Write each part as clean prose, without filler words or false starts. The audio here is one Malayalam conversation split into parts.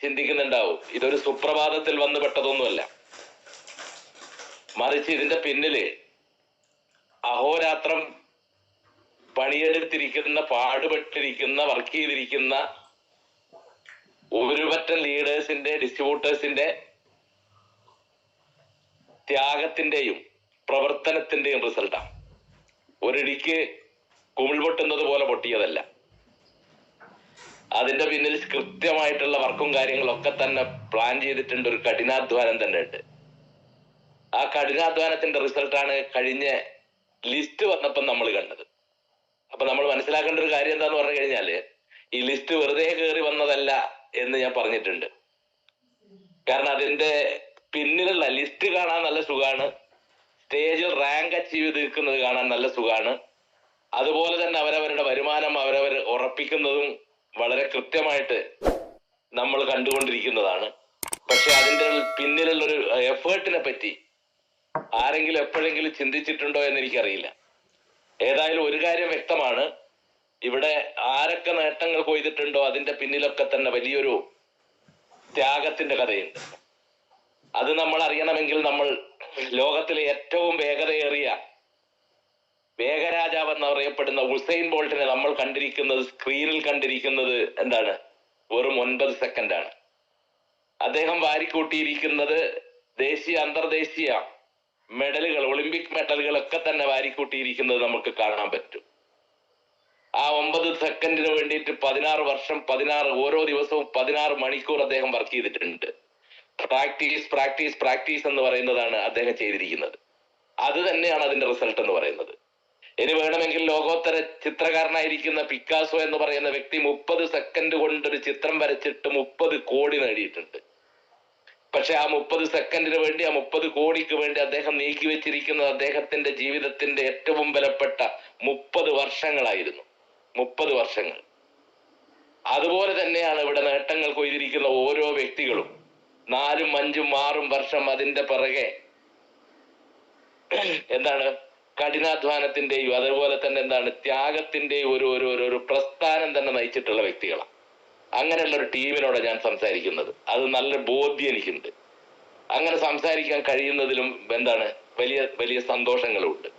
ചിന്തിക്കുന്നുണ്ടാവും, ഇതൊരു സുപ്രഭാതത്തിൽ വന്നു പെട്ടതൊന്നുമല്ല. മറിച്ച് ഇതിന്റെ പിന്നില് അഹോരാത്രം പണിയെടുത്തിരിക്കുന്ന, പാടുപെട്ടിരിക്കുന്ന, വർക്ക് ചെയ്തിരിക്കുന്ന ഒരുപറ്റം ലീഡേഴ്സിന്റെ, ഡിസ്ട്രിബ്യൂട്ടേഴ്സിന്റെ ത്യാഗത്തിന്റെയും പ്രവർത്തനത്തിന്റെയും റിസൾട്ടാണ്. ഒരിടിക്ക് കുമിൾ പൊട്ടുന്നത് പോലെ പൊട്ടിയതല്ല. അതിന്റെ പിന്നിൽ കൃത്യമായിട്ടുള്ള വർക്കും കാര്യങ്ങളൊക്കെ തന്നെ പ്ലാൻ ചെയ്തിട്ടുണ്ട്. ഒരു കഠിനാധ്വാനം തന്നെ ഉണ്ട്. ആ കഠിനാധ്വാനത്തിന്റെ റിസൾട്ടാണ് കഴിഞ്ഞ ലിസ്റ്റ് വന്നപ്പം നമ്മൾ കണ്ടത്. അപ്പൊ നമ്മൾ മനസ്സിലാക്കേണ്ട ഒരു കാര്യം എന്താന്ന് പറഞ്ഞു കഴിഞ്ഞാല്, ഈ ലിസ്റ്റ് വെറുതെ കയറി വന്നതല്ല എന്ന് ഞാൻ പറഞ്ഞിട്ടുണ്ട്. കാരണം അതിന്റെ പിന്നിലുള്ള ലിസ്റ്റ് കാണാൻ നല്ല സുഖാണ്, സ്റ്റേജിൽ റാങ്ക് അച്ചീവ് ചെയ്ത് നിൽക്കുന്നത് കാണാൻ നല്ല സുഖാണ്. അതുപോലെ തന്നെ അവരവരുടെ വരുമാനം അവരവർ ഉറപ്പിക്കുന്നതും വളരെ കൃത്യമായിട്ട് നമ്മൾ കണ്ടുകൊണ്ടിരിക്കുന്നതാണ്. പക്ഷെ അതിന്റെ പിന്നിലുള്ളൊരു എഫേർട്ടിനെ പറ്റി ആരെങ്കിലും എപ്പോഴെങ്കിലും ചിന്തിച്ചിട്ടുണ്ടോ എന്ന് എനിക്കറിയില്ല. ഏതായാലും ഒരു കാര്യം വ്യക്തമാണ്, ഇവിടെ ആരൊക്കെ നേട്ടങ്ങൾ കൊയ്തിട്ടുണ്ടോ അതിന്റെ പിന്നിലൊക്കെ തന്നെ വലിയൊരു ത്യാഗത്തിന്റെ കഥയുണ്ട്. അത് നമ്മൾ അറിയണമെങ്കിൽ നമ്മൾ ലോകത്തിലെ ഏറ്റവും വേഗതയേറിയ വേഗരാജാവ് എന്നറിയപ്പെടുന്ന ഉസൈൻ ബോൾട്ടിനെ നമ്മൾ കണ്ടിരിക്കുന്നത്, സ്ക്രീനിൽ കണ്ടിരിക്കുന്നത് എന്താണ്? വെറും 9 സെക്കൻഡാണ്. അദ്ദേഹം വാരിക്കൂട്ടിയിരിക്കുന്നത് ദേശീയ അന്തർദേശീയ മെഡലുകൾ, ഒളിമ്പിക് മെഡലുകളൊക്കെ തന്നെ വാരിക്കൂട്ടിയിരിക്കുന്നത് നമുക്ക് കാണാൻ പറ്റും. ആ 9 സെക്കൻഡിന് വേണ്ടിയിട്ട് 16 വർഷം, ഓരോ ദിവസവും 16 മണിക്കൂർ അദ്ദേഹം വർക്ക് ചെയ്തിട്ടുണ്ട്. പ്രാക്ടീസ് പ്രാക്ടീസ് പ്രാക്ടീസ് എന്ന് പറയുന്നതാണ് അദ്ദേഹം ചെയ്തിരിക്കുന്നത്. അത് തന്നെയാണ് അതിന്റെ റിസൾട്ട് എന്ന് പറയുന്നത്. ഇനി വേണമെങ്കിൽ ലോകോത്തര ചിത്രകാരനായിരിക്കുന്ന പിക്കാസോ എന്ന് പറയുന്ന വ്യക്തി 30 സെക്കൻഡ് കൊണ്ടൊരു ചിത്രം വരച്ചിട്ട് 30 കോടി നേടിയിട്ടുണ്ട്. പക്ഷെ ആ 30 സെക്കൻഡിന് വേണ്ടി, ആ 30 കോടിക്ക് വേണ്ടി അദ്ദേഹം നീക്കി വെച്ചിരിക്കുന്നത് അദ്ദേഹത്തിന്റെ ജീവിതത്തിന്റെ ഏറ്റവും വിലപ്പെട്ട 30 വർഷങ്ങളായിരുന്നു. 30 വർഷങ്ങൾ. അതുപോലെ തന്നെയാണ് ഇവിടെ നേട്ടങ്ങൾ കൊയ്തിരിക്കുന്ന ഓരോ വ്യക്തികളും. 4, 5, 6 വർഷം അതിന്റെ പിറകെ എന്താണ് കഠിനാധ്വാനത്തിന്റെയും അതുപോലെ തന്നെ എന്താണ് ത്യാഗത്തിന്റെയും ഒരു പ്രസ്ഥാനം തന്നെ നയിച്ചിട്ടുള്ള വ്യക്തികളാണ്. അങ്ങനെയുള്ള ഒരു ടീമിനോട് ഞാൻ സംസാരിക്കുന്നത്. അത് നല്ല ബോധ്യം എനിക്കുണ്ട്. അങ്ങനെ സംസാരിക്കാൻ കഴിയുന്നതിലും എന്താണ് വലിയ വലിയ സന്തോഷങ്ങളുണ്ട്.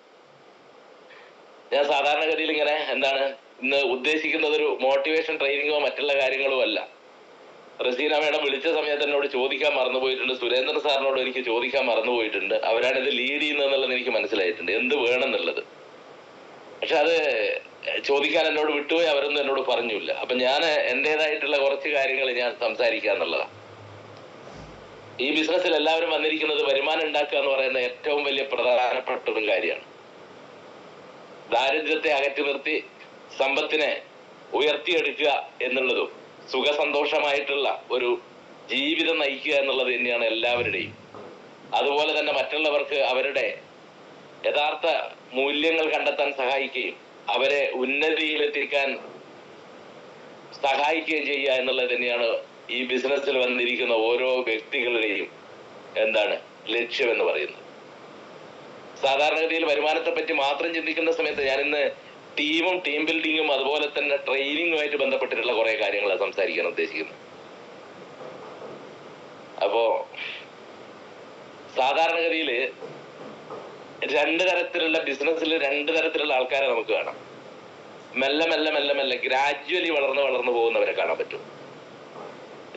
ഞാൻ സാധാരണഗതിയിൽ ഇങ്ങനെ എന്താണ് ഇന്ന് ഉദ്ദേശിക്കുന്നത് ഒരു മോട്ടിവേഷൻ ട്രെയിനിങ്ങോ മറ്റുള്ള കാര്യങ്ങളോ അല്ല. റസീന മേഡം വിളിച്ച സമയത്ത് എന്നോട് ചോദിക്കാൻ മറന്നുപോയിട്ടുണ്ട്, സുരേന്ദ്രൻ സാറിനോട് എനിക്ക് ചോദിക്കാൻ മറന്നുപോയിട്ടുണ്ട്. അവരാണ് ഇത് ലീഡ് ചെയ്യുന്നതെന്നുള്ളത് എനിക്ക് മനസ്സിലായിട്ടുണ്ട്, എന്ത് വേണമെന്നുള്ളത്. പക്ഷെ അത് ചോദിക്കാൻ എന്നോട് വിട്ടുപോയി, അവരൊന്നും എന്നോട് പറഞ്ഞില്ല. അപ്പൊ ഞാൻ എന്റേതായിട്ടുള്ള കുറച്ച് കാര്യങ്ങൾ ഞാൻ സംസാരിക്കുക എന്നുള്ളതാണ്. ഈ ബിസിനസ്സിൽ എല്ലാവരും വന്നിരിക്കുന്നത് വരുമാനം ഉണ്ടാക്കുക എന്ന് പറയുന്ന ഏറ്റവും വലിയ പ്രധാനപ്പെട്ട ഒരു കാര്യമാണ്. ദാരിദ്ര്യത്തെ അകറ്റി നിർത്തി സമ്പത്തിനെ ഉയർത്തിയെടുക്കുക എന്നുള്ളതും സുഖസന്തോഷമായിട്ടുള്ള ഒരു ജീവിതം നയിക്കുക എന്നുള്ളത് തന്നെയാണ് എല്ലാവരുടെയും. അതുപോലെ തന്നെ മറ്റുള്ളവർക്ക് അവരുടെ യഥാർത്ഥ മൂല്യങ്ങൾ കണ്ടെത്താൻ സഹായിക്കുകയും അവരെ ഉന്നതിയിലെത്തിക്കാൻ സഹായിക്കുകയും ചെയ്യുക എന്നുള്ളത് തന്നെയാണ് ഈ ബിസിനസ്സിൽ വന്നിരിക്കുന്ന ഓരോ വ്യക്തികളുടെയും എന്താണ് ലക്ഷ്യം എന്ന് പറയുന്നത്. സാധാരണഗതിയിൽ വരുമാനത്തെ പറ്റി മാത്രം ചിന്തിക്കുന്ന സമയത്ത് ഞാനിന്ന് ടീം ബിൽഡിങ്ങും അതുപോലെ തന്നെ ട്രെയിനിങ്ങുമായിട്ട് ബന്ധപ്പെട്ടിട്ടുള്ള കുറെ കാര്യങ്ങളാണ് സംസാരിക്കാൻ ഉദ്ദേശിക്കുന്നത്. അപ്പോ സാധാരണഗതിയിൽ 2 തരത്തിലുള്ള ബിസിനസ്സിൽ 2 തരത്തിലുള്ള ആൾക്കാരെ നമുക്ക് കാണാം. മെല്ലെ മെല്ലെ മെല്ലെ മെല്ലെ ഗ്രാജുവലി വളർന്നു പോകുന്നവരെ കാണാൻ പറ്റും.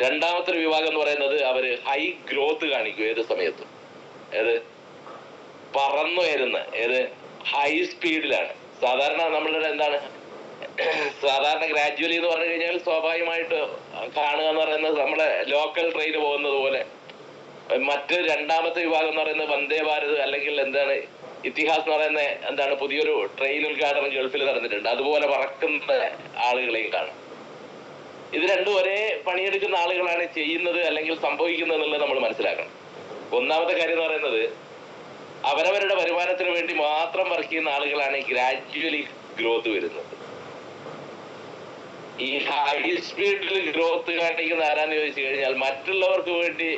രണ്ടാമത്തെ ഒരു വിഭാഗം എന്ന് പറയുന്നത് അവര് ഹൈ ഗ്രോത്ത് കാണിക്കും ഏത് സമയത്തും. ഏത് പറന്നുയരുന്ന ഹൈ സ്പീഡിലാണ്. സാധാരണ നമ്മളുടെ എന്താണ് സാധാരണ ഗ്രാജുവലി എന്ന് പറഞ്ഞു കഴിഞ്ഞാൽ സ്വാഭാവികമായിട്ട് കാണുക എന്ന് പറയുന്നത് നമ്മളെ ലോക്കൽ ട്രെയിൻ പോകുന്നത് പോലെ. മറ്റ് രണ്ടാമത്തെ വിഭാഗം എന്ന് പറയുന്നത് വന്ദേ ഭാരത് അല്ലെങ്കിൽ എന്താണ് ഇതിഹാസ് എന്ന് പറയുന്ന എന്താണ് പുതിയൊരു ട്രെയിൻ ഉദ്ഘാടനം ഗൾഫിൽ നടന്നിട്ടുണ്ട്. അതുപോലെ പറക്കുന്ന ആളുകളെയും കാണും. ഇത് രണ്ടും ഒരേ പണിയെടുക്കുന്ന ആളുകളാണ് ചെയ്യുന്നത് അല്ലെങ്കിൽ സംഭവിക്കുന്നത് എന്നുള്ളത് നമ്മൾ മനസ്സിലാക്കണം. ഒന്നാമത്തെ കാര്യം എന്ന് പറയുന്നത് അവരവരുടെ വരുമാനത്തിന് വേണ്ടി മാത്രം വർക്ക് ചെയ്യുന്ന ആളുകളാണ് ഗ്രാജുവലി ഗ്രോത്ത് വരുന്നത്. ഈ ഹൈ സ്പീഡിൽ ഗ്രോത്ത് കാണിക്കുന്ന ആരാന്ന് ചോദിച്ചു കഴിഞ്ഞാൽ മറ്റുള്ളവർക്ക് വേണ്ടി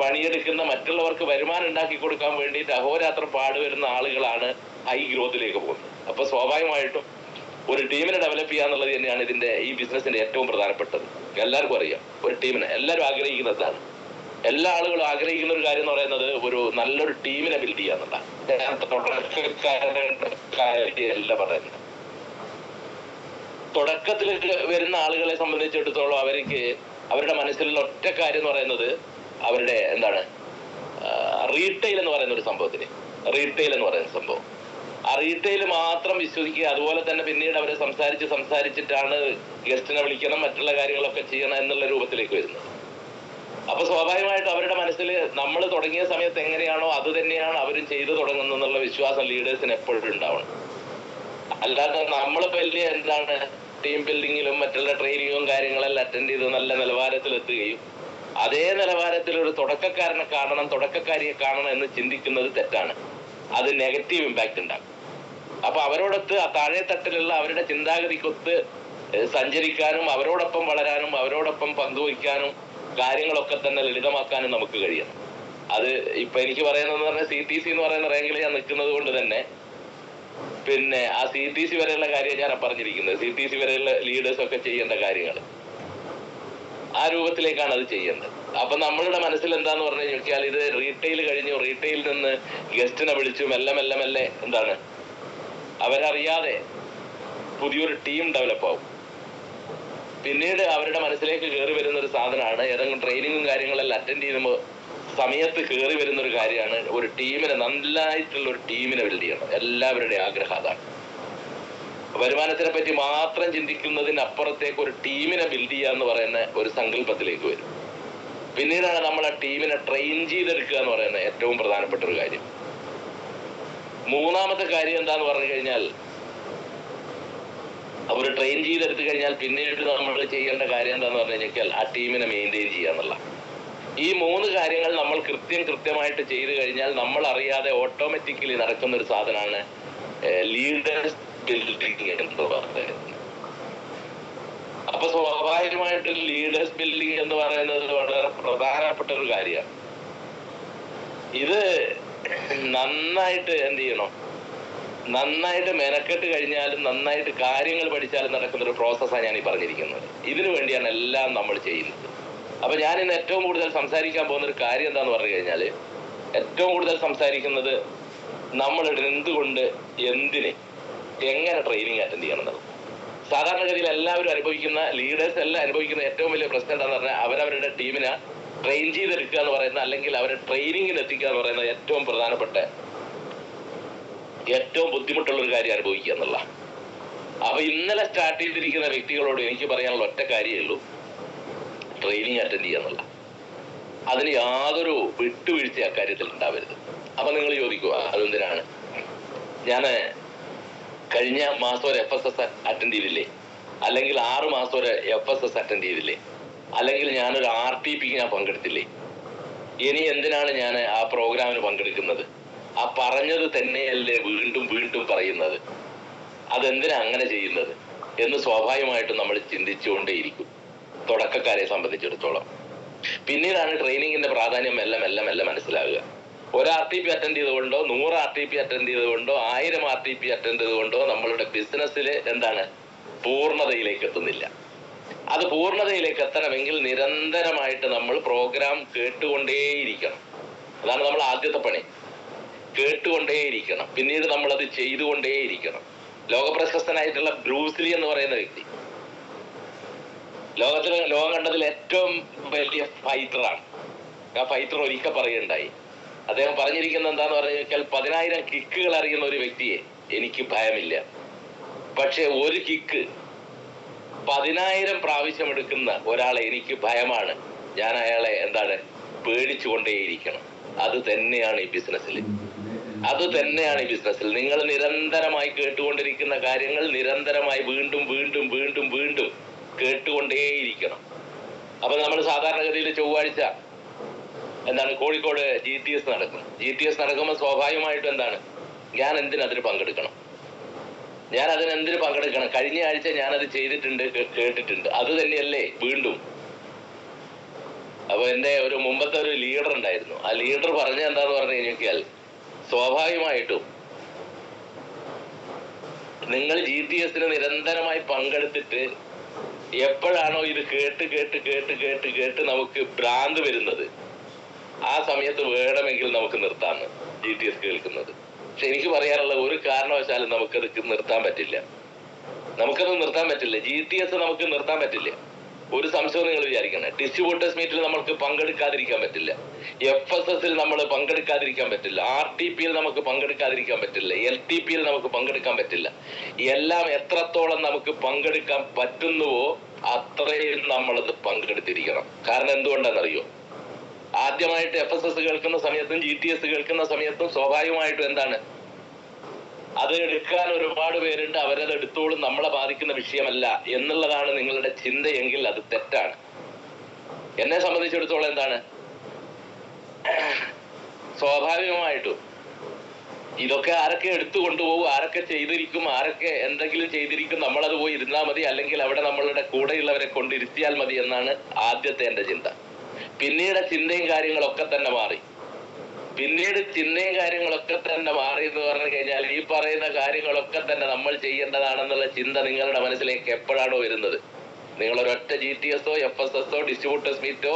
പണിയെടുക്കുന്ന, മറ്റുള്ളവർക്ക് വരുമാനം ഉണ്ടാക്കി കൊടുക്കാൻ വേണ്ടിയിട്ട് അഹോരാത്രം പാടുവരുന്ന ആളുകളാണ് ഹൈ ഗ്രോത്തിലേക്ക് പോകുന്നത്. അപ്പൊ സ്വാഭാവികമായിട്ടും ഒരു ടീമിനെ ഡെവലപ്പ് ചെയ്യുക എന്നുള്ളത് തന്നെയാണ് ഈ ബിസിനസിന്റെ ഏറ്റവും പ്രധാനപ്പെട്ടത്. എല്ലാവർക്കും അറിയാം. ഒരു ടീമിനെ എല്ലാവരും ആഗ്രഹിക്കുന്നതാണ്. എല്ലാ ആളുകളും ആഗ്രഹിക്കുന്ന ഒരു കാര്യം എന്ന് പറയുന്നത് ഒരു നല്ലൊരു ടീമിനെ ബിൽഡ് ചെയ്യാന്നുള്ളതാണ്. കാര്യമല്ല പറയുന്നത്. തുടക്കത്തിൽ വരുന്ന ആളുകളെ സംബന്ധിച്ചിടത്തോളം അവരുടെ മനസ്സിലുള്ള ഒറ്റ കാര്യം എന്ന് പറയുന്നത് അവരുടെ എന്താണ് റീറ്റെയിൽ എന്ന് പറയുന്ന ഒരു സംഭവത്തിന് റീറ്റെയിൽ എന്ന് പറയുന്ന സംഭവം. ആ റീറ്റെയിൽ മാത്രം വിശ്വസിക്കുക. അതുപോലെ തന്നെ പിന്നീട് അവരെ സംസാരിച്ചിട്ടാണ് ഗസ്റ്റിനെ വിളിക്കണം, മറ്റുള്ള കാര്യങ്ങളൊക്കെ ചെയ്യണം എന്നുള്ള രൂപത്തിലേക്ക് വരുന്നത്. അപ്പൊ സ്വാഭാവികമായിട്ടും അവരുടെ മനസ്സിൽ നമ്മൾ തുടങ്ങിയ സമയത്ത് എങ്ങനെയാണോ അത് തന്നെയാണ് അവരും ചെയ്തു തുടങ്ങുന്നുള്ള വിശ്വാസം ലീഡേഴ്സിന് എപ്പോഴും ഉണ്ടാവണം. അല്ലാതെ നമ്മൾ വലിയ എന്താണ് ടീം ബിൽഡിങ്ങിലും മറ്റുള്ള ട്രെയിനിങ്ങും കാര്യങ്ങളെല്ലാം അറ്റൻഡ് ചെയ്ത് നല്ല നിലവാരത്തിലെത്തുകയും അതേ നിലവാരത്തിൽ ഒരു തുടക്കക്കാരിയെ കാണണം എന്ന് ചിന്തിക്കുന്നത് തെറ്റാണ്. അത് നെഗറ്റീവ് ഇമ്പാക്ട് ഉണ്ടാകും. അപ്പൊ അവരോടൊത്ത് താഴെ തട്ടിലുള്ള അവരുടെ ചിന്താഗതിക്കൊത്ത് സഞ്ചരിക്കാനും അവരോടൊപ്പം വളരാനും അവരോടൊപ്പം പങ്കുവയ്ക്കാനും കാര്യങ്ങളൊക്കെ തന്നെ ലളിതമാക്കാനും നമുക്ക് കഴിയണം. അത് ഇപ്പൊ എനിക്ക് പറയുന്നത് പറഞ്ഞാൽ CTC എന്ന് പറയുന്ന റാങ്കിൽ ഞാൻ നിൽക്കുന്നത് കൊണ്ട് തന്നെ പിന്നെ ആ CTC വരെയുള്ള കാര്യം ഞാൻ പറഞ്ഞിരിക്കുന്നത്. CTC വരെയുള്ള ലീഡേഴ്സ് ഒക്കെ ചെയ്യേണ്ട കാര്യങ്ങൾ ആ രൂപത്തിലേക്കാണ് അത് ചെയ്യേണ്ടത്. അപ്പൊ നമ്മളുടെ മനസ്സിൽ എന്താന്ന് പറഞ്ഞു കഴിഞ്ഞാൽ ഇത് റീറ്റെയിൽ കഴിഞ്ഞു, റീറ്റെയിലിൽ നിന്ന് ഗസ്റ്റിനെ വിളിച്ചു മെല്ലെ എന്താണ് അവരറിയാതെ പുതിയൊരു ടീം ഡെവലപ്പ് ആവും. പിന്നീട് അവരുടെ മനസ്സിലേക്ക് കയറി വരുന്ന ഒരു സാധനമാണ് ഏതെങ്കിലും ട്രെയിനിങ്ങും കാര്യങ്ങളെല്ലാം അറ്റൻഡ് ചെയ്യുമ്പോൾ സമയത്ത് കയറി വരുന്ന ഒരു കാര്യമാണ് ഒരു ടീമിനെ നല്ലതായിട്ടുള്ള ഒരു ടീമിനെ ബിൽഡ് ചെയ്യണം. എല്ലാവരുടെയും ആഗ്രഹം അതാണ്. വരുമാനത്തിനെ പറ്റി മാത്രം ചിന്തിക്കുന്നതിനപ്പുറത്തേക്ക് ഒരു ടീമിനെ ബിൽഡ് ചെയ്യുക എന്ന് പറയുന്ന ഒരു സങ്കല്പത്തിലേക്ക് വരും. പിന്നീടാണ് നമ്മൾ ആ ടീമിനെ ട്രെയിൻ ചെയ്തെടുക്കുക എന്ന് പറയുന്ന ഏറ്റവും പ്രധാനപ്പെട്ട ഒരു കാര്യം. മൂന്നാമത്തെ കാര്യം എന്താന്ന് പറഞ്ഞു കഴിഞ്ഞാൽ അവർ ട്രെയിൻ ചെയ്തെടുത്തു കഴിഞ്ഞാൽ പിന്നീട് നമ്മൾ ചെയ്യേണ്ട കാര്യം എന്താന്ന് പറഞ്ഞു കഴിഞ്ഞാൽ ആ ടീമിനെ മെയിൻറ്റെയിൻ ചെയ്യുക എന്നുള്ള ഈ 3 കാര്യങ്ങൾ നമ്മൾ കൃത്യമായിട്ട് ചെയ്തു കഴിഞ്ഞാൽ നമ്മൾ അറിയാതെ ഓട്ടോമാറ്റിക്കലി നടക്കുന്ന ഒരു സാധനമാണ് ലീഡേഴ്സ് ബിൽഡിംഗ് എന്ന് പറയുന്നത്. അപ്പൊ സ്വാഭാവികമായിട്ട് ലീഡേഴ്സ് ബിൽഡിംഗ് എന്ന് പറയുന്നത് വളരെ പ്രധാനപ്പെട്ട ഒരു കാര്യമാണ്. ഇത് നന്നായിട്ട് എന്ത് ചെയ്യണം, നന്നായിട്ട് മെനക്കെട്ട് കഴിഞ്ഞാലും നന്നായിട്ട് കാര്യങ്ങൾ പഠിച്ചാലും നടക്കുന്ന ഒരു പ്രോസസ്സാണ് ഞാൻ ഈ പറഞ്ഞിരിക്കുന്നത്. ഇതിനു വേണ്ടിയാണ് എല്ലാം നമ്മൾ ചെയ്യുന്നത്. അപ്പൊ ഞാൻ ഇന്ന് ഏറ്റവും കൂടുതൽ സംസാരിക്കാൻ പോകുന്ന ഒരു കാര്യം എന്താന്ന് പറഞ്ഞു കഴിഞ്ഞാൽ ഏറ്റവും കൂടുതൽ സംസാരിക്കുന്നത് നമ്മൾ എന്തുകൊണ്ട് എങ്ങനെ ട്രെയിനിങ് അറ്റൻഡ് ചെയ്യണം എന്നുള്ളത്. സാധാരണഗതിയിൽ എല്ലാവരും ലീഡേഴ്സ് എല്ലാം അനുഭവിക്കുന്ന ഏറ്റവും വലിയ പ്രശ്നം എന്താന്ന് പറഞ്ഞാൽ അവരവരുടെ ടീമിനെ ട്രെയിൻ ചെയ്തെടുക്കുക എന്ന് പറയുന്ന അല്ലെങ്കിൽ അവരെ ട്രെയിനിങ്ങിന് എത്തിക്കുക എന്ന് പറയുന്നത് ഏറ്റവും പ്രധാനപ്പെട്ട ഏറ്റവും ബുദ്ധിമുട്ടുള്ള ഒരു കാര്യം അനുഭവിക്കുക എന്നുള്ള. അപ്പൊ ഇന്നലെ സ്റ്റാർട്ട് ചെയ്തിരിക്കുന്ന വ്യക്തികളോട് എനിക്ക് പറയാനുള്ള ഒറ്റ കാര്യമേ ഉള്ളൂ, ട്രെയിനിങ് അറ്റൻഡ് ചെയ്യുക എന്നുള്ള. അതിന് യാതൊരു വിട്ടുവീഴ്ച അക്കാര്യത്തിൽ ഉണ്ടാവരുത്. അപ്പൊ നിങ്ങൾ ചോദിക്കുക അതെന്തിനാണ്? ഞാൻ കഴിഞ്ഞ മാസം ഒരു FSS അറ്റൻഡ് ചെയ്തില്ലേ, അല്ലെങ്കിൽ 6 മാസം ഒരു FSS അറ്റൻഡ് ചെയ്തില്ലേ, അല്ലെങ്കിൽ ഞാനൊരു RTPക്ക് ഞാൻ പങ്കെടുത്തില്ലേ, ഇനി എന്തിനാണ് ഞാൻ ആ പ്രോഗ്രാമിന് പങ്കെടുക്കുന്നത്? ആ പറഞ്ഞത് തന്നെയല്ലേ വീണ്ടും പറയുന്നത്? അതെന്തിനാ അങ്ങനെ ചെയ്യുന്നത് എന്ന് സ്വാഭാവികമായിട്ടും നമ്മൾ ചിന്തിച്ചുകൊണ്ടേയിരിക്കും തുടക്കക്കാരെ സംബന്ധിച്ചിടത്തോളം. പിന്നീടാണ് ട്രെയിനിങ്ങിന്റെ പ്രാധാന്യം മെല്ലെ മനസ്സിലാകുക. ഒരു RTP അറ്റൻഡ് ചെയ്തുകൊണ്ടോ 100 RTP അറ്റൻഡ് ചെയ്തുകൊണ്ടോ 1000 RTP അറ്റൻഡ് ചെയ്തുകൊണ്ടോ നമ്മളുടെ ബിസിനസ്സിൽ എന്താണ് പൂർണ്ണതയിലേക്ക് എത്തുന്നില്ല. അത് പൂർണ്ണതയിലേക്ക് എത്തണമെങ്കിൽ നിരന്തരമായിട്ട് നമ്മൾ പ്രോഗ്രാം കേട്ടുകൊണ്ടേയിരിക്കണം. അതാണ് നമ്മൾ ആദ്യത്തെ പണി. കേട്ടുകൊണ്ടേയിരിക്കണം. പിന്നീട് നമ്മളത് ചെയ്തുകൊണ്ടേയിരിക്കണം. ലോകപ്രശസ്തനായിട്ടുള്ള ബ്രൂസ് ലീ എന്ന് പറയുന്ന വ്യക്തി ലോകം കണ്ടതിൽ ഏറ്റവും വലിയ ഫൈറ്ററാണ്. ആ ഫൈറ്റർ ഒരിക്കൽ പറയുകയുണ്ടായി, അദ്ദേഹം പറഞ്ഞിരിക്കുന്നത് എന്താന്ന് പറഞ്ഞു കഴിഞ്ഞാൽ 10,000 കിക്കുകൾ അറിയുന്ന ഒരു വ്യക്തിയെ എനിക്ക് ഭയമില്ല, പക്ഷെ ഒരു കിക്ക് 10,000 പ്രാവശ്യം എടുക്കുന്ന ഒരാളെ എനിക്ക് ഭയമാണ്. ഞാൻ അയാളെ പേടിച്ചുകൊണ്ടേയിരിക്കണം. അത് തന്നെയാണ് ഈ ബിസിനസ്സിൽ. നിങ്ങൾ നിരന്തരമായി കേട്ടുകൊണ്ടിരിക്കുന്ന കാര്യങ്ങൾ നിരന്തരമായി വീണ്ടും കേട്ടുകൊണ്ടേയിരിക്കണം. അപ്പൊ നമ്മൾ സാധാരണഗതിയിൽ ചൊവ്വാഴ്ച കോഴിക്കോട് GTS നടക്കും. GTS നടക്കുമ്പോൾ സ്വാഭാവികമായിട്ടും ഞാൻ അതിന് പങ്കെടുക്കണം? കഴിഞ്ഞ ആഴ്ച ഞാനത് ചെയ്തിട്ടുണ്ട്, കേട്ടിട്ടുണ്ട്. അത് തന്നെയല്ലേ വീണ്ടും. അപ്പൊ എന്റെ ഒരു മുമ്പത്തെ ഒരു ലീഡർ ഉണ്ടായിരുന്നു. ആ ലീഡർ പറഞ്ഞ എന്താന്ന് പറഞ്ഞു കഴിഞ്ഞാൽ സ്വാഭാവികമായിട്ടും നിങ്ങൾ GTSന് നിരന്തരമായി പങ്കെടുത്തിട്ട് എപ്പോഴാണോ ഇത് കേട്ട് കേട്ട് കേട്ട് കേട്ട് കേട്ട് നമുക്ക് ഭ്രാന്ത് വരുന്നത്, ആ സമയത്ത് വേണമെങ്കിൽ നമുക്ക് നിർത്താമെന്ന് GTS കേൾക്കുന്നത്. പക്ഷെ എനിക്ക് പറയാനുള്ള ഒരു കാരണവശാലും നമുക്കത് നിർത്താൻ പറ്റില്ല. GTS നമുക്ക് നിർത്താൻ പറ്റില്ല. ഒരു സംശയവും നിങ്ങൾ വിചാരിക്കണം. ഡിസ്ട്രിബ്യൂട്ടേഴ്സ് മീറ്റിൽ നമുക്ക് പങ്കെടുക്കാതിരിക്കാൻ പറ്റില്ല. FSSൽ നമ്മൾ പങ്കെടുക്കാതിരിക്കാൻ പറ്റില്ല. RTPയിൽ നമുക്ക് പങ്കെടുക്കാതിരിക്കാൻ പറ്റില്ല. LTPയിൽ നമുക്ക് പങ്കെടുക്കാൻ പറ്റില്ല. എല്ലാം എത്രത്തോളം നമുക്ക് പങ്കെടുക്കാൻ പറ്റുന്നുവോ അത്രയും നമ്മളത് പങ്കെടുത്തിരിക്കണം. കാരണം എന്തുകൊണ്ടാണെന്നറിയോ? ആദ്യമായിട്ട് FSS കേൾക്കുന്ന സമയത്തും GTS കേൾക്കുന്ന സമയത്തും സ്വാഭാവികമായിട്ടും എന്താണ്, അത് എടുക്കാൻ ഒരുപാട് പേരുണ്ട്, അവരത് എടുത്തോളും, നമ്മളെ ബാധിക്കുന്ന വിഷയമല്ല എന്നുള്ളതാണ് നിങ്ങളുടെ ചിന്തയെങ്കിൽ അത് തെറ്റാണ്. എന്നെ സംബന്ധിച്ചിടത്തോളം എന്താണ്, സ്വാഭാവികമായിട്ടും ഇതൊക്കെ ആരൊക്കെ എടുത്തു കൊണ്ടുപോകും, ആരൊക്കെ ചെയ്തിരിക്കും, ആരൊക്കെ എന്തെങ്കിലും ചെയ്തിരിക്കും, നമ്മളത് പോയി ഇരുന്നാൽ മതി, അല്ലെങ്കിൽ അവിടെ നമ്മളുടെ കൂടെയുള്ളവരെ കൊണ്ടിരുത്തിയാൽ മതി എന്നാണ് ആദ്യത്തെ എന്റെ ചിന്ത. പിന്നീട് ചിന്തയും കാര്യങ്ങളൊക്കെ തന്നെ മാറി എന്ന് പറഞ്ഞു കഴിഞ്ഞാൽ ഈ പറയുന്ന കാര്യങ്ങളൊക്കെ തന്നെ നമ്മൾ ചെയ്യേണ്ടതാണെന്നുള്ള ചിന്ത നിങ്ങളുടെ മനസ്സിലേക്ക് എപ്പോഴാണോ വരുന്നത്, നിങ്ങളൊരൊറ്റ GTSോ FSSോ ഡിസ്ട്രിബ്യൂട്ടേഴ്സ് മീറ്റോ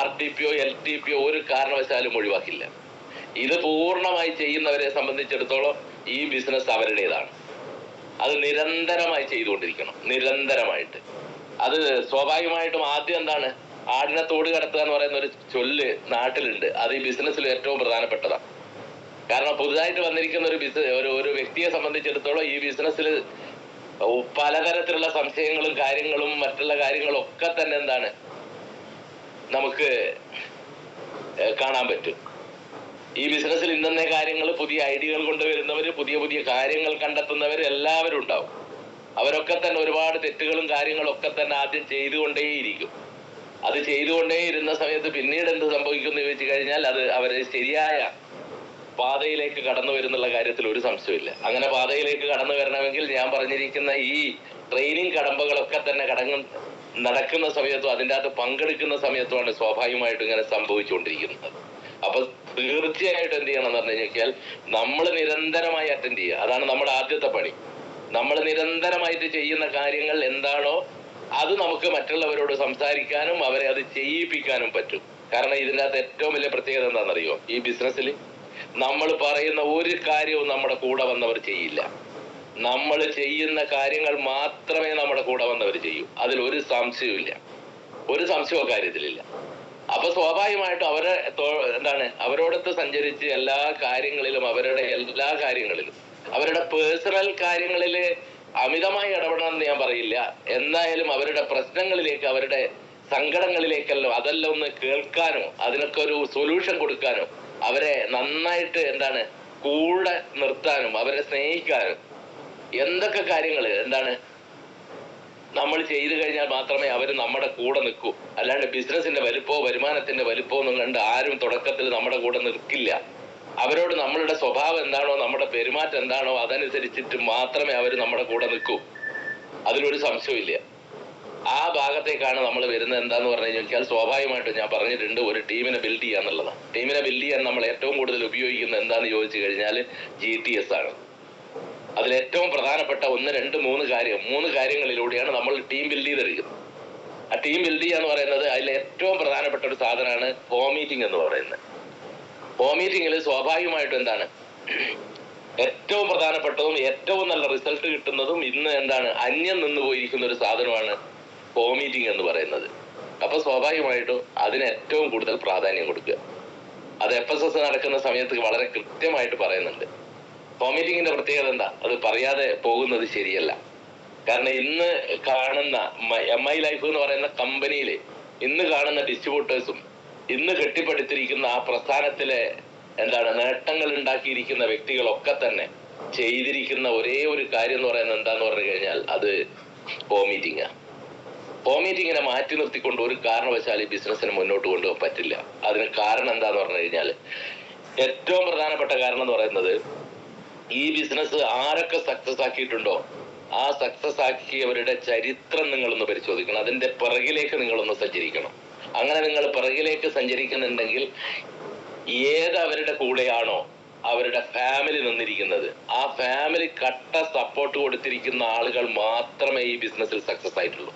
RTPയോ LTPയോ ഒരു കാരണവശാലും ഒഴിവാക്കില്ല. ഇത് പൂർണ്ണമായി ചെയ്യുന്നവരെ സംബന്ധിച്ചിടത്തോളം ഈ ബിസിനസ് അവരുടേതാണ്. അത് നിരന്തരമായി ചെയ്തുകൊണ്ടിരിക്കണം, നിരന്തരമായിട്ട്. അത് സ്വാഭാവികമായിട്ടും ആദ്യം എന്താണ്, ആടിനെ തോട് കടത്തുക എന്ന് പറയുന്ന ഒരു ചൊല്ല് നാട്ടിലുണ്ട്. അത് ഈ ബിസിനസ്സിൽ ഏറ്റവും പ്രധാനപ്പെട്ടതാണ്. കാരണം പുതുതായിട്ട് വന്നിരിക്കുന്ന ഒരു വ്യക്തിയെ സംബന്ധിച്ചിടത്തോളം ഈ ബിസിനസ്സിൽ പലതരത്തിലുള്ള സംശയങ്ങളും കാര്യങ്ങളും മറ്റുള്ള കാര്യങ്ങളും ഒക്കെ തന്നെ എന്താണ് നമുക്ക് കാണാൻ പറ്റും. ഈ ബിസിനസ്സിൽ ഇന്നത്തെ കാര്യങ്ങൾ, പുതിയ ഐഡിയകൾ കൊണ്ടുവരുന്നവര്, പുതിയ പുതിയ കാര്യങ്ങൾ കണ്ടെത്തുന്നവർ എല്ലാവരും ഉണ്ടാവും. അവരൊക്കെ തന്നെ ഒരുപാട് തെറ്റുകളും കാര്യങ്ങളും ഒക്കെ തന്നെ ആദ്യം ചെയ്തുകൊണ്ടേയിരിക്കും. അത് ചെയ്തുകൊണ്ടേയിരുന്ന സമയത്ത് പിന്നീട് എന്ത് സംഭവിക്കും എന്ന് ചോദിച്ചു കഴിഞ്ഞാൽ അത് അവര് ശരിയായ പാതയിലേക്ക് കടന്നു വരുന്നുള്ള കാര്യത്തിൽ ഒരു സംശയമില്ല. അങ്ങനെ പാതയിലേക്ക് കടന്നു വരണമെങ്കിൽ ഞാൻ പറഞ്ഞിരിക്കുന്ന ഈ ട്രെയിനിങ് കടമ്പകളൊക്കെ തന്നെ നടക്കുന്ന സമയത്തും അതിൻ്റെ അകത്ത് പങ്കെടുക്കുന്ന സമയത്തുമാണ് സ്വാഭാവികമായിട്ടും ഇങ്ങനെ സംഭവിച്ചുകൊണ്ടിരിക്കുന്നത്. അപ്പൊ തീർച്ചയായിട്ടും എന്ത് ചെയ്യണം എന്ന് പറഞ്ഞു കഴിഞ്ഞാൽ നമ്മൾ നിരന്തരമായി അറ്റൻഡ് ചെയ്യുക. അതാണ് നമ്മുടെ ആദ്യത്തെ പണി. നമ്മൾ നിരന്തരമായിട്ട് ചെയ്യുന്ന കാര്യങ്ങൾ എന്താണോ അത് നമുക്ക് മറ്റുള്ളവരോട് സംസാരിക്കാനും അവരെ അത് ചെയ്യിപ്പിക്കാനും പറ്റും. കാരണം ഇതിൻ്റെ അകത്ത് ഏറ്റവും വലിയ പ്രത്യേകത എന്താണെന്നറിയോ? ഈ ബിസിനസ്സിൽ നമ്മൾ പറയുന്ന ഒരു കാര്യവും നമ്മുടെ കൂടെ വന്നവർ ചെയ്യില്ല. നമ്മൾ ചെയ്യുന്ന കാര്യങ്ങൾ മാത്രമേ നമ്മുടെ കൂടെ വന്നവർ ചെയ്യൂ. അതിൽ ഒരു സംശയവും കാര്യത്തിലില്ല. അപ്പൊ സ്വാഭാവികമായിട്ടും അവരോടൊത്ത് സഞ്ചരിച്ച് എല്ലാ കാര്യങ്ങളിലും അവരുടെ പേഴ്സണൽ കാര്യങ്ങളിൽ അമിതമായി ഇടപെടണമെന്ന് ഞാൻ പറയില്ല. എന്തായാലും അവരുടെ പ്രശ്നങ്ങളിലേക്ക്, അവരുടെ സങ്കടങ്ങളിലേക്കല്ലോ അതെല്ലാം ഒന്ന് കേൾക്കാനോ അതിനൊക്കെ ഒരു സൊല്യൂഷൻ കൊടുക്കാനോ അവരെ നന്നായിട്ട് കൂടെ നിർത്താനും അവരെ സ്നേഹിക്കാനും എന്തൊക്കെ കാര്യങ്ങൾ നമ്മൾ ചെയ്തു കഴിഞ്ഞാൽ മാത്രമേ അവർ നമ്മുടെ കൂടെ നിൽക്കൂ. അല്ലാണ്ട് ബിസിനസിന്റെ വലിപ്പോ വരുമാനത്തിന്റെ വലിപ്പോ ഒന്നും കണ്ട് ആരും തുടക്കത്തിൽ നമ്മുടെ കൂടെ നിൽക്കില്ല. അവരോട് നമ്മളുടെ സ്വഭാവം എന്താണോ, നമ്മുടെ പെരുമാറ്റം എന്താണോ അതനുസരിച്ചിട്ട് മാത്രമേ അവർ നമ്മുടെ കൂടെ നിൽക്കൂ. അതിലൊരു സംശയമില്ല. ആ ഭാഗത്തേക്കാണ് നമ്മൾ വരുന്നത്. എന്താന്ന് പറഞ്ഞു കഴിഞ്ഞാൽ സ്വാഭാവികമായിട്ടും ഞാൻ പറഞ്ഞിട്ടുണ്ട്, ഒരു ടീമിനെ ബിൽഡ് ചെയ്യുക എന്നുള്ളതാണ്. ടീമിനെ ബിൽഡ് ചെയ്യാൻ നമ്മൾ ഏറ്റവും കൂടുതൽ ഉപയോഗിക്കുന്നത് എന്താന്ന് ചോദിച്ചു കഴിഞ്ഞാൽ GTS ആണ്. അതിലേറ്റവും പ്രധാനപ്പെട്ട 1, 2, 3 കാര്യങ്ങളിലൂടെയാണ് നമ്മൾ ടീം ബിൽഡ് ചെയ്തെടുക്കുന്നത്. ആ ടീം ബിൽഡ് ചെയ്യുക എന്ന് പറയുന്നത് അതിൽ ഏറ്റവും പ്രധാനപ്പെട്ട ഒരു സാധനമാണ് ഹോം മീറ്റിംഗ് എന്ന് പറയുന്നത്. ഹോം മീറ്റിംഗിൽ സ്വാഭാവികമായിട്ടും ഏറ്റവും പ്രധാനപ്പെട്ടതും ഏറ്റവും നല്ല റിസൾട്ട് കിട്ടുന്നതും ഇന്ന് അന്യം നിന്ന് പോയിരിക്കുന്ന ഒരു സാധനമാണ് ഹോം മീറ്റിംഗ് എന്ന് പറയുന്നത്. അപ്പൊ സ്വാഭാവികമായിട്ടും അതിന് ഏറ്റവും കൂടുതൽ പ്രാധാന്യം കൊടുക്കുക. അത് FSS നടക്കുന്ന സമയത്ത് വളരെ കൃത്യമായിട്ട് പറയുന്നുണ്ട്. ഹോം മീറ്റിംഗിന്റെ പ്രത്യേകത എന്താ? അത് പറയാതെ പോകുന്നത് ശരിയല്ല. കാരണം ഇന്ന് കാണുന്ന MI ലൈഫ് എന്ന് പറയുന്ന കമ്പനിയിലെ ഇന്ന് കാണുന്ന ഡിസ്ട്രിബ്യൂട്ടേഴ്സും ഇന്ന് കെട്ടിപ്പടുത്തിരിക്കുന്ന ആ പ്രസ്ഥാനത്തിലെ നേട്ടങ്ങൾ ഉണ്ടാക്കിയിരിക്കുന്ന വ്യക്തികളൊക്കെ തന്നെ ചെയ്തിരിക്കുന്ന ഒരേ ഒരു കാര്യം എന്ന് പറയുന്നത് എന്താന്ന് പറഞ്ഞു കഴിഞ്ഞാൽ അത് ഹോം മീറ്റിംഗാണ്. ഹോം മീറ്റിങ്ങിനെ മാറ്റി നിർത്തിക്കൊണ്ട് ഒരു കാരണവശാലും ഈ ബിസിനസ്സിന് മുന്നോട്ട് കൊണ്ടുപോകാൻ പറ്റില്ല. അതിന് കാരണം എന്താന്ന് പറഞ്ഞു കഴിഞ്ഞാൽ ഏറ്റവും പ്രധാനപ്പെട്ട കാരണം എന്ന് പറയുന്നത് ഈ ബിസിനസ് ആരൊക്കെ സക്സസ് ആക്കിയിട്ടുണ്ടോ ആ സക്സസ് ആക്കിയവരുടെ ചരിത്രം നിങ്ങളൊന്ന് പരിശോധിക്കണം. അതിന്റെ പിറകിലേക്ക് നിങ്ങളൊന്ന് സഞ്ചരിക്കണം. അങ്ങനെ നിങ്ങൾ പിറകിലേക്ക് സഞ്ചരിക്കുന്നുണ്ടെങ്കിൽ അവരുടെ കൂടെയാണോ അവരുടെ ഫാമിലി നിന്നിരിക്കുന്നത്, ആ ഫാമിലി കട്ട സപ്പോർട്ട് കൊടുത്തിരിക്കുന്ന ആളുകൾ മാത്രമേ ഈ ബിസിനസ്സിൽ സക്സസ് ആയിട്ടുള്ളൂ.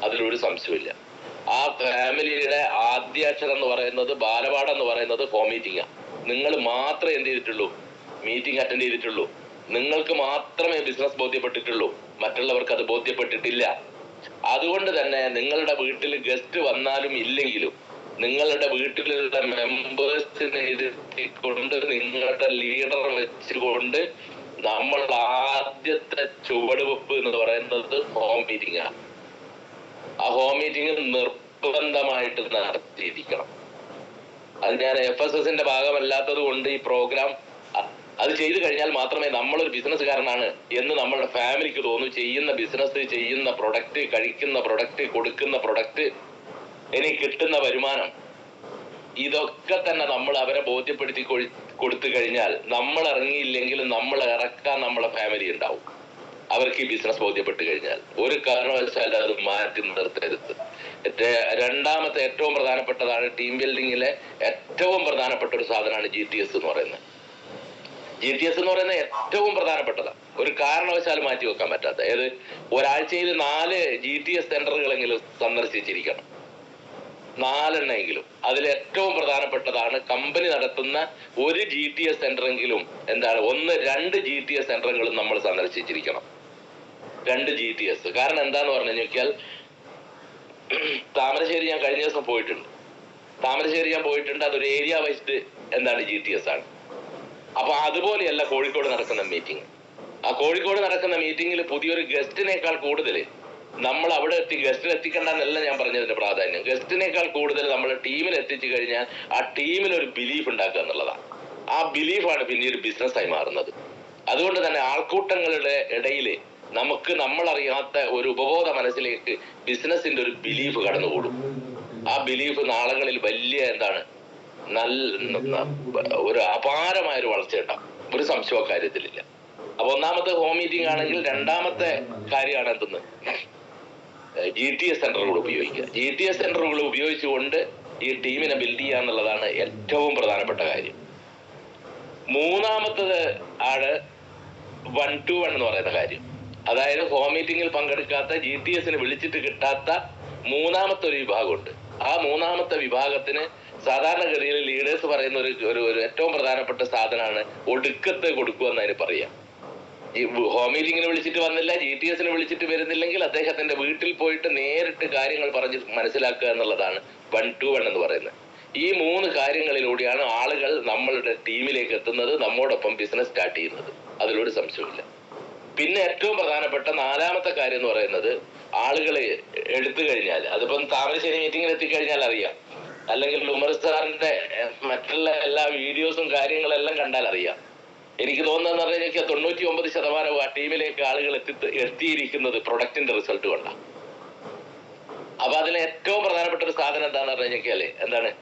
അതിലൊരു സംശയമില്ല. ആ ഫാമിലിയുടെ ആദ്യാക്ഷരം എന്ന് പറയുന്നത്, ബാലപാഠം എന്ന് പറയുന്നത് ഹോം മീറ്റിംഗാണ്. നിങ്ങൾ മാത്രമേ എന്ത് ചെയ്തിട്ടുള്ളൂ? മീറ്റിംഗ് അറ്റൻഡ് ചെയ്തിട്ടുള്ളൂ. നിങ്ങൾക്ക് മാത്രമേ ബിസിനസ് ബോധ്യപ്പെട്ടിട്ടുള്ളൂ, മറ്റുള്ളവർക്ക് അത് ബോധ്യപ്പെട്ടിട്ടില്ല. അതുകൊണ്ട് തന്നെ നിങ്ങളുടെ വീട്ടിൽ ഗസ്റ്റ് വന്നാലും ഇല്ലെങ്കിലും നിങ്ങളുടെ വീട്ടിലുള്ള മെമ്പേഴ്സിനെ ഇരുത്തിക്കൊണ്ട് നിങ്ങളുടെ ലീഡർ വെച്ചുകൊണ്ട് നമ്മൾ ആദ്യത്തെ ചുവടുവെപ്പ് എന്ന് പറയുന്നത് ഹോം മീറ്റിംഗ് ആണ്. ആ ഹോം മീറ്റിംഗ് നിർബന്ധമായിട്ട് നടത്തിയിരിക്കണം. അത് ഞാൻ FSSന്റെ ഭാഗമല്ലാത്തത് കൊണ്ട് ഈ പ്രോഗ്രാം അത് ചെയ്തു കഴിഞ്ഞാൽ മാത്രമേ നമ്മളൊരു ബിസിനസ്സുകാരനാണ് എന്ന് നമ്മളുടെ ഫാമിലിക്ക് തോന്നും. ചെയ്യുന്ന ബിസിനസ്, ചെയ്യുന്ന പ്രൊഡക്റ്റ്, കഴിക്കുന്ന പ്രൊഡക്റ്റ്, കൊടുക്കുന്ന പ്രൊഡക്റ്റ്, ഇനി കിട്ടുന്ന വരുമാനം, ഇതൊക്കെ തന്നെ നമ്മൾ അവരെ ബോധ്യപ്പെടുത്തി കൊടുത്തു കഴിഞ്ഞാൽ നമ്മൾ ഇറങ്ങിയില്ലെങ്കിലും നമ്മൾ ഇറക്കാൻ നമ്മളെ ഫാമിലി ഉണ്ടാവും. അവർക്ക് ഈ ബിസിനസ് ബോധ്യപ്പെട്ട് കഴിഞ്ഞാൽ ഒരു കാരണവശാലും അത് മാറ്റി നിർത്തരുത്. രണ്ടാമത്തെ ഏറ്റവും പ്രധാനപ്പെട്ടതാണ് ടീം ബിൽഡിങ്ങിലെ ഏറ്റവും പ്രധാനപ്പെട്ട ഒരു സാധനമാണ് GTS എന്ന് പറയുന്നത്. GTS എന്ന് പറയുന്നത് ഏറ്റവും പ്രധാനപ്പെട്ടതാണ്, ഒരു കാരണവശാലും മാറ്റി വെക്കാൻ പറ്റാത്ത. ഒരാഴ്ചയിൽ 4 GTS സെന്ററുകളെങ്കിലും സന്ദർശിച്ചിരിക്കണം, 4 എണ്ണമെങ്കിലും. അതിൽ ഏറ്റവും പ്രധാനപ്പെട്ടതാണ് കമ്പനി നടത്തുന്ന ഒരു GTS സെന്ററെങ്കിലും 2 GTS സെന്ററുകളും നമ്മൾ സന്ദർശിച്ചിരിക്കണം. 2 GTS. കാരണം എന്താന്ന് പറഞ്ഞു നോക്കിയാൽ, താമരശ്ശേരി ഞാൻ കഴിഞ്ഞ ദിവസം പോയിട്ടുണ്ട്. അതൊരു ഏരിയ വൈസ്ഡ് GTS ആണ്. അപ്പൊ അതുപോലെയല്ല കോഴിക്കോട് നടക്കുന്ന മീറ്റിംഗ്. ആ കോഴിക്കോട് നടക്കുന്ന മീറ്റിംഗിൽ പുതിയൊരു ഗസ്റ്റിനേക്കാൾ കൂടുതൽ നമ്മൾ അവിടെ ഗസ്റ്റിനെ എത്തിക്കണ്ടെന്നല്ല ഞാൻ പറഞ്ഞതിന്റെ പ്രാധാന്യം. ഗസ്റ്റിനേക്കാൾ കൂടുതൽ നമ്മൾ ടീമിൽ എത്തിച്ചു കഴിഞ്ഞാൽ ആ ടീമിൽ ഒരു ബിലീഫ് ഉണ്ടാക്കുക എന്നുള്ളതാണ്. ആ ബിലീഫാണ് പിന്നീട് ബിസിനസ്സായി മാറുന്നത്. അതുകൊണ്ട് തന്നെ ആൾക്കൂട്ടങ്ങളുടെ ഇടയിൽ നമുക്ക് നമ്മളറിയാത്ത ഒരു ഉപബോധ മനസ്സിലേക്ക് ബിസിനസിന്റെ ഒരു ബിലീഫ് കടന്നുകൂടും. ആ ബിലീഫ് നാളുകളിൽ വലിയ ഒരു അപാരമായ ഒരു വളർച്ച ഉണ്ടാവും. ഒരു സംശയ കാര്യത്തിലില്ല. അപ്പൊ ഒന്നാമത്തെ ഹോം മീറ്റിംഗ് ആണെങ്കിൽ, രണ്ടാമത്തെ കാര്യമാണ് GTS സെന്ററുകൾ ഉപയോഗിക്കുക. GTS സെന്ററുകൾ ഉപയോഗിച്ചുകൊണ്ട് ഈ ടീമിനെ ബിൽഡ് ചെയ്യുക എന്നുള്ളതാണ് ഏറ്റവും പ്രധാനപ്പെട്ട കാര്യം. മൂന്നാമത്തത് ആണ് 1-to-1 എന്ന് പറയുന്ന കാര്യം. അതായത് ഹോം മീറ്റിംഗിൽ പങ്കെടുക്കാത്ത, GTSന് വിളിച്ചിട്ട് കിട്ടാത്ത മൂന്നാമത്തെ ഒരു വിഭാഗമുണ്ട്. ആ മൂന്നാമത്തെ വിഭാഗത്തിന് സാധാരണഗതിയിൽ ലീഡേഴ്സ് പറയുന്ന ഒരു ഏറ്റവും പ്രധാനപ്പെട്ട സാധനമാണ് ഒടുക്കത്തെ കൊടുക്കുക എന്നതിന് പറയാം. ഈ ഹോം മീറ്റിംഗിന് വിളിച്ചിട്ട് വന്നില്ല, GTSന് വിളിച്ചിട്ട് വരുന്നില്ലെങ്കിൽ അദ്ദേഹത്തിന്റെ വീട്ടിൽ പോയിട്ട് നേരിട്ട് കാര്യങ്ങൾ പറഞ്ഞ് മനസ്സിലാക്കുക എന്നുള്ളതാണ് 1-to-1 എന്ന് പറയുന്നത്. ഈ 3 കാര്യങ്ങളിലൂടെയാണ് ആളുകൾ നമ്മളുടെ ടീമിലേക്ക് എത്തുന്നത്, നമ്മോടൊപ്പം ബിസിനസ് സ്റ്റാർട്ട് ചെയ്യുന്നത്. അതിലൊരു സംശയമില്ല. പിന്നെ ഏറ്റവും പ്രധാനപ്പെട്ട 4ാമത്തെ കാര്യം എന്ന് പറയുന്നത്, ആളുകളെ എടുത്തു കഴിഞ്ഞാൽ, അതിപ്പം താമരശ്ശേരി മീറ്റിംഗിൽ എത്തിക്കഴിഞ്ഞാൽ അറിയാം, അല്ലെങ്കിൽ ഉമർ സാറിന്റെ മറ്റുള്ള എല്ലാ വീഡിയോസും കാര്യങ്ങളെല്ലാം കണ്ടാൽ അറിയാം. എനിക്ക് തോന്നുന്നതെന്ന് പറഞ്ഞു കഴിഞ്ഞാൽ 99% ആ ടീമിലേക്ക് ആളുകൾ എത്തിയിരിക്കുന്നത് പ്രൊഡക്റ്റിന്റെ റിസൾട്ട് കൊണ്ടാണ്. അപ്പൊ അതിന് ഏറ്റവും പ്രധാനപ്പെട്ട ഒരു സാധനം എന്താന്ന് പറഞ്ഞു കഴിഞ്ഞാല്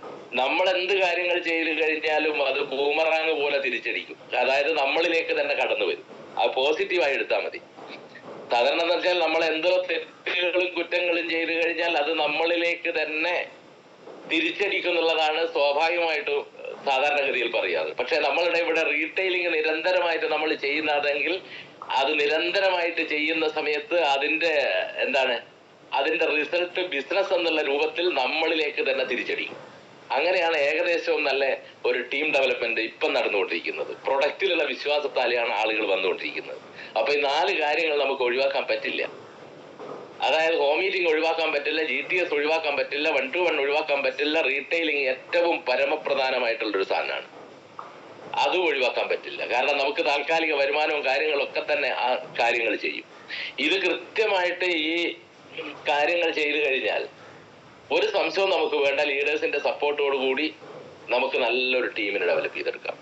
നമ്മൾ എന്ത് കാര്യങ്ങൾ ചെയ്തു കഴിഞ്ഞാലും അത് ബൂമറാങ് പോലെ തിരിച്ചടിക്കും. അതായത് നമ്മളിലേക്ക് തന്നെ കടന്നു വരും. അത് പോസിറ്റീവായി എടുത്താൽ മതി. സാധാരണ എന്ന് വെച്ചാൽ നമ്മൾ എന്തോ തെറ്റുകളും കുറ്റങ്ങളും ചെയ്തു കഴിഞ്ഞാൽ അത് നമ്മളിലേക്ക് തന്നെ തിരിച്ചടിക്കുന്നുള്ളതാണ് സ്വാഭാവികമായിട്ടും സാധാരണഗതിയിൽ പറയാറ്. പക്ഷെ നമ്മളുടെ ഇവിടെ റീറ്റെയിലിംഗ് നിരന്തരമായിട്ട് നമ്മൾ ചെയ്യുന്നതെങ്കിൽ അത് നിരന്തരമായിട്ട് ചെയ്യുന്ന സമയത്ത് അതിന്റെ റിസൾട്ട് ബിസിനസ് എന്നുള്ള രൂപത്തിൽ നമ്മളിലേക്ക് തന്നെ തിരിച്ചടിക്കും. അങ്ങനെയാണ് ഏകദേശവും നല്ല ഒരു ടീം ഡെവലപ്മെന്റ് ഇപ്പം നടന്നുകൊണ്ടിരിക്കുന്നത്. പ്രൊഡക്റ്റിലുള്ള വിശ്വാസത്താലെയാണ് ആളുകൾ വന്നുകൊണ്ടിരിക്കുന്നത്. അപ്പൊ ഈ 4 കാര്യങ്ങൾ നമുക്ക് ഒഴിവാക്കാൻ പറ്റില്ല. അതായത് ഹോം മീറ്റിംഗ് ഒഴിവാക്കാൻ പറ്റില്ല, GTS ഒഴിവാക്കാൻ പറ്റില്ല, 1-to-1 ഒഴിവാക്കാൻ പറ്റില്ല, റീറ്റെയിലിംഗ് ഏറ്റവും പരമപ്രധാനമായിട്ടുള്ളൊരു സാധനമാണ്, അതും ഒഴിവാക്കാൻ പറ്റില്ല. കാരണം നമുക്ക് താൽക്കാലിക വരുമാനവും കാര്യങ്ങളൊക്കെ തന്നെ ആ കാര്യങ്ങൾ ചെയ്യും. ഇത് കൃത്യമായിട്ട് ഈ കാര്യങ്ങൾ ചെയ്തു കഴിഞ്ഞാൽ ഒരു സംശയവും നമുക്ക് വേണ്ട. ലീഡേഴ്സിന്റെ സപ്പോർട്ടോട് കൂടി നമുക്ക് നല്ലൊരു ടീമിനെ ഡെവലപ്പ് ചെയ്തെടുക്കാം.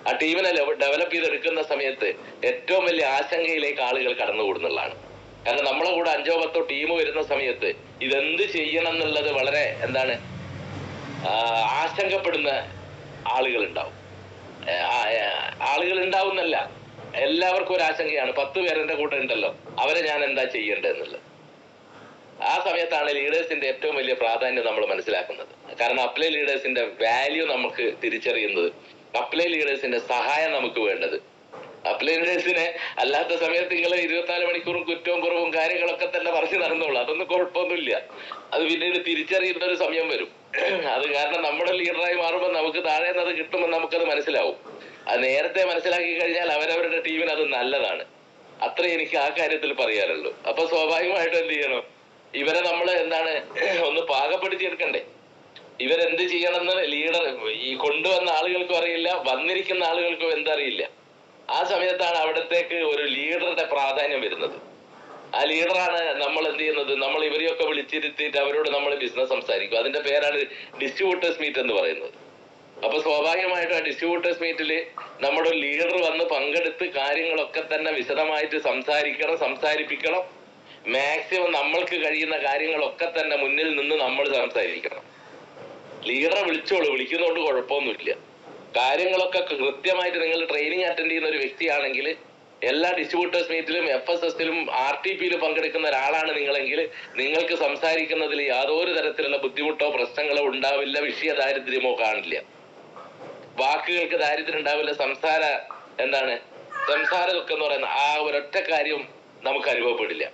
ആ ടീമിനെ ഡെവലപ്പ് ചെയ്തെടുക്കുന്ന സമയത്ത് ഏറ്റവും വലിയ ആശങ്കയിലേക്ക് ആളുകൾ കടന്നുകൂടുന്നുള്ളതാണ്. കാരണം നമ്മളെ കൂടെ 5-10 ടീം വരുന്ന സമയത്ത് ഇതെന്ത് ചെയ്യണം എന്നുള്ളത് വളരെ ആശങ്കപ്പെടുന്ന ആളുകൾ ഉണ്ടാവുന്നല്ല, എല്ലാവർക്കും ഒരു ആശങ്കയാണ്. 10 പേരെന്റെ കൂടെ ഉണ്ടല്ലോ, അവരെ ഞാൻ എന്താ ചെയ്യേണ്ടതെന്നുള്ളത്. ആ സമയത്താണ് ലീഡേഴ്സിന്റെ ഏറ്റവും വലിയ പ്രാധാന്യം നമ്മൾ മനസ്സിലാക്കുന്നത്. കാരണം അപ്ലൈ ലീഡേഴ്സിന്റെ വാല്യൂ നമുക്ക് തിരിച്ചറിയുന്നത്, അപ്ലൈ ലീഡേഴ്സിന്റെ സഹായം നമുക്ക് വേണ്ടത്. അപ്ലൈൻസിനെ അല്ലാത്ത സമയത്ത് നിങ്ങൾ 24 മണിക്കൂറും കുറ്റവും കുറവും കാര്യങ്ങളൊക്കെ തന്നെ പറഞ്ഞു നടന്നോളൂ, അതൊന്നും കുഴപ്പമൊന്നുമില്ല. അത് പിന്നീട് തിരിച്ചറിയുന്ന ഒരു സമയം വരും. അത് കാരണം നമ്മുടെ ലീഡറായി മാറുമ്പോൾ നമുക്ക് താഴെ അത് കിട്ടുമ്പോൾ നമുക്കത് മനസ്സിലാവും. അത് നേരത്തെ മനസ്സിലാക്കി കഴിഞ്ഞാൽ അവരവരുടെ ടീമിന് അത് നല്ലതാണ്. അത്രേ എനിക്ക് ആ കാര്യത്തിൽ പറയാനുള്ളൂ. അപ്പൊ സ്വാഭാവികമായിട്ടും എന്ത് ചെയ്യണം, ഇവരെ നമ്മൾ എന്താണ് ഒന്ന് പാകപ്പെടുത്തിയെടുക്കണ്ടേ. ഇവരെന്ത് ചെയ്യണമെന്ന് ലീഡർ ഈ കൊണ്ടുവന്ന ആളുകൾക്കും അറിയില്ല, വന്നിരിക്കുന്ന ആളുകൾക്കും എന്തറിയില്ല. ആ സമയത്താണ് അവിടത്തേക്ക് ഒരു ലീഡറുടെ പ്രാധാന്യം വരുന്നത്. ആ ലീഡറാണ് നമ്മൾ എന്ത് ചെയ്യുന്നത്, നമ്മൾ ഇവരെയൊക്കെ വിളിച്ചിരുത്തിയിട്ട് അവരോട് നമ്മൾ ബിസിനസ് സംസാരിക്കും. അതിന്റെ പേരാണ് ഡിസ്ട്രിബ്യൂട്ടേഴ്സ് മീറ്റ് എന്ന് പറയുന്നത്. അപ്പൊ സ്വാഭാവികമായിട്ടും ആ ഡിസ്ട്രിബ്യൂട്ടേഴ്സ് മീറ്റില് നമ്മുടെ ലീഡർ വന്ന് പങ്കെടുത്ത് കാര്യങ്ങളൊക്കെ തന്നെ വിശദമായിട്ട് സംസാരിപ്പിക്കണം. മാക്സിമം നമ്മൾക്ക് കഴിയുന്ന കാര്യങ്ങളൊക്കെ തന്നെ മുന്നിൽ നിന്ന് നമ്മൾ സംസാരിക്കണം. ലീഡറെ വിളിക്കുന്നതുകൊണ്ട് കുഴപ്പമൊന്നുമില്ല. കാര്യങ്ങളൊക്കെ കൃത്യമായിട്ട് നിങ്ങൾ ട്രെയിനിങ് അറ്റൻഡ് ചെയ്യുന്ന ഒരു വ്യക്തിയാണെങ്കിൽ എല്ലാ ഡിസ്ട്രിബ്യൂട്ടേഴ്സ് മീറ്റിലും FSSലും RTPയിലും പങ്കെടുക്കുന്ന ഒരാളാണ് നിങ്ങളെങ്കിൽ നിങ്ങൾക്ക് സംസാരിക്കുന്നതിൽ യാതൊരു തരത്തിലുള്ള ബുദ്ധിമുട്ടോ പ്രശ്നങ്ങളോ ഉണ്ടാവില്ല, വിഷയ ദാരിദ്ര്യമോ കാണില്ല, വാക്കുകൾക്ക് ദാരിദ്ര്യം ഉണ്ടാവില്ല. സംസാരമൊക്കെ എന്ന് പറയുന്ന ആ ഒരൊറ്റ കാര്യം നമുക്ക് അനുഭവപ്പെടില്ല.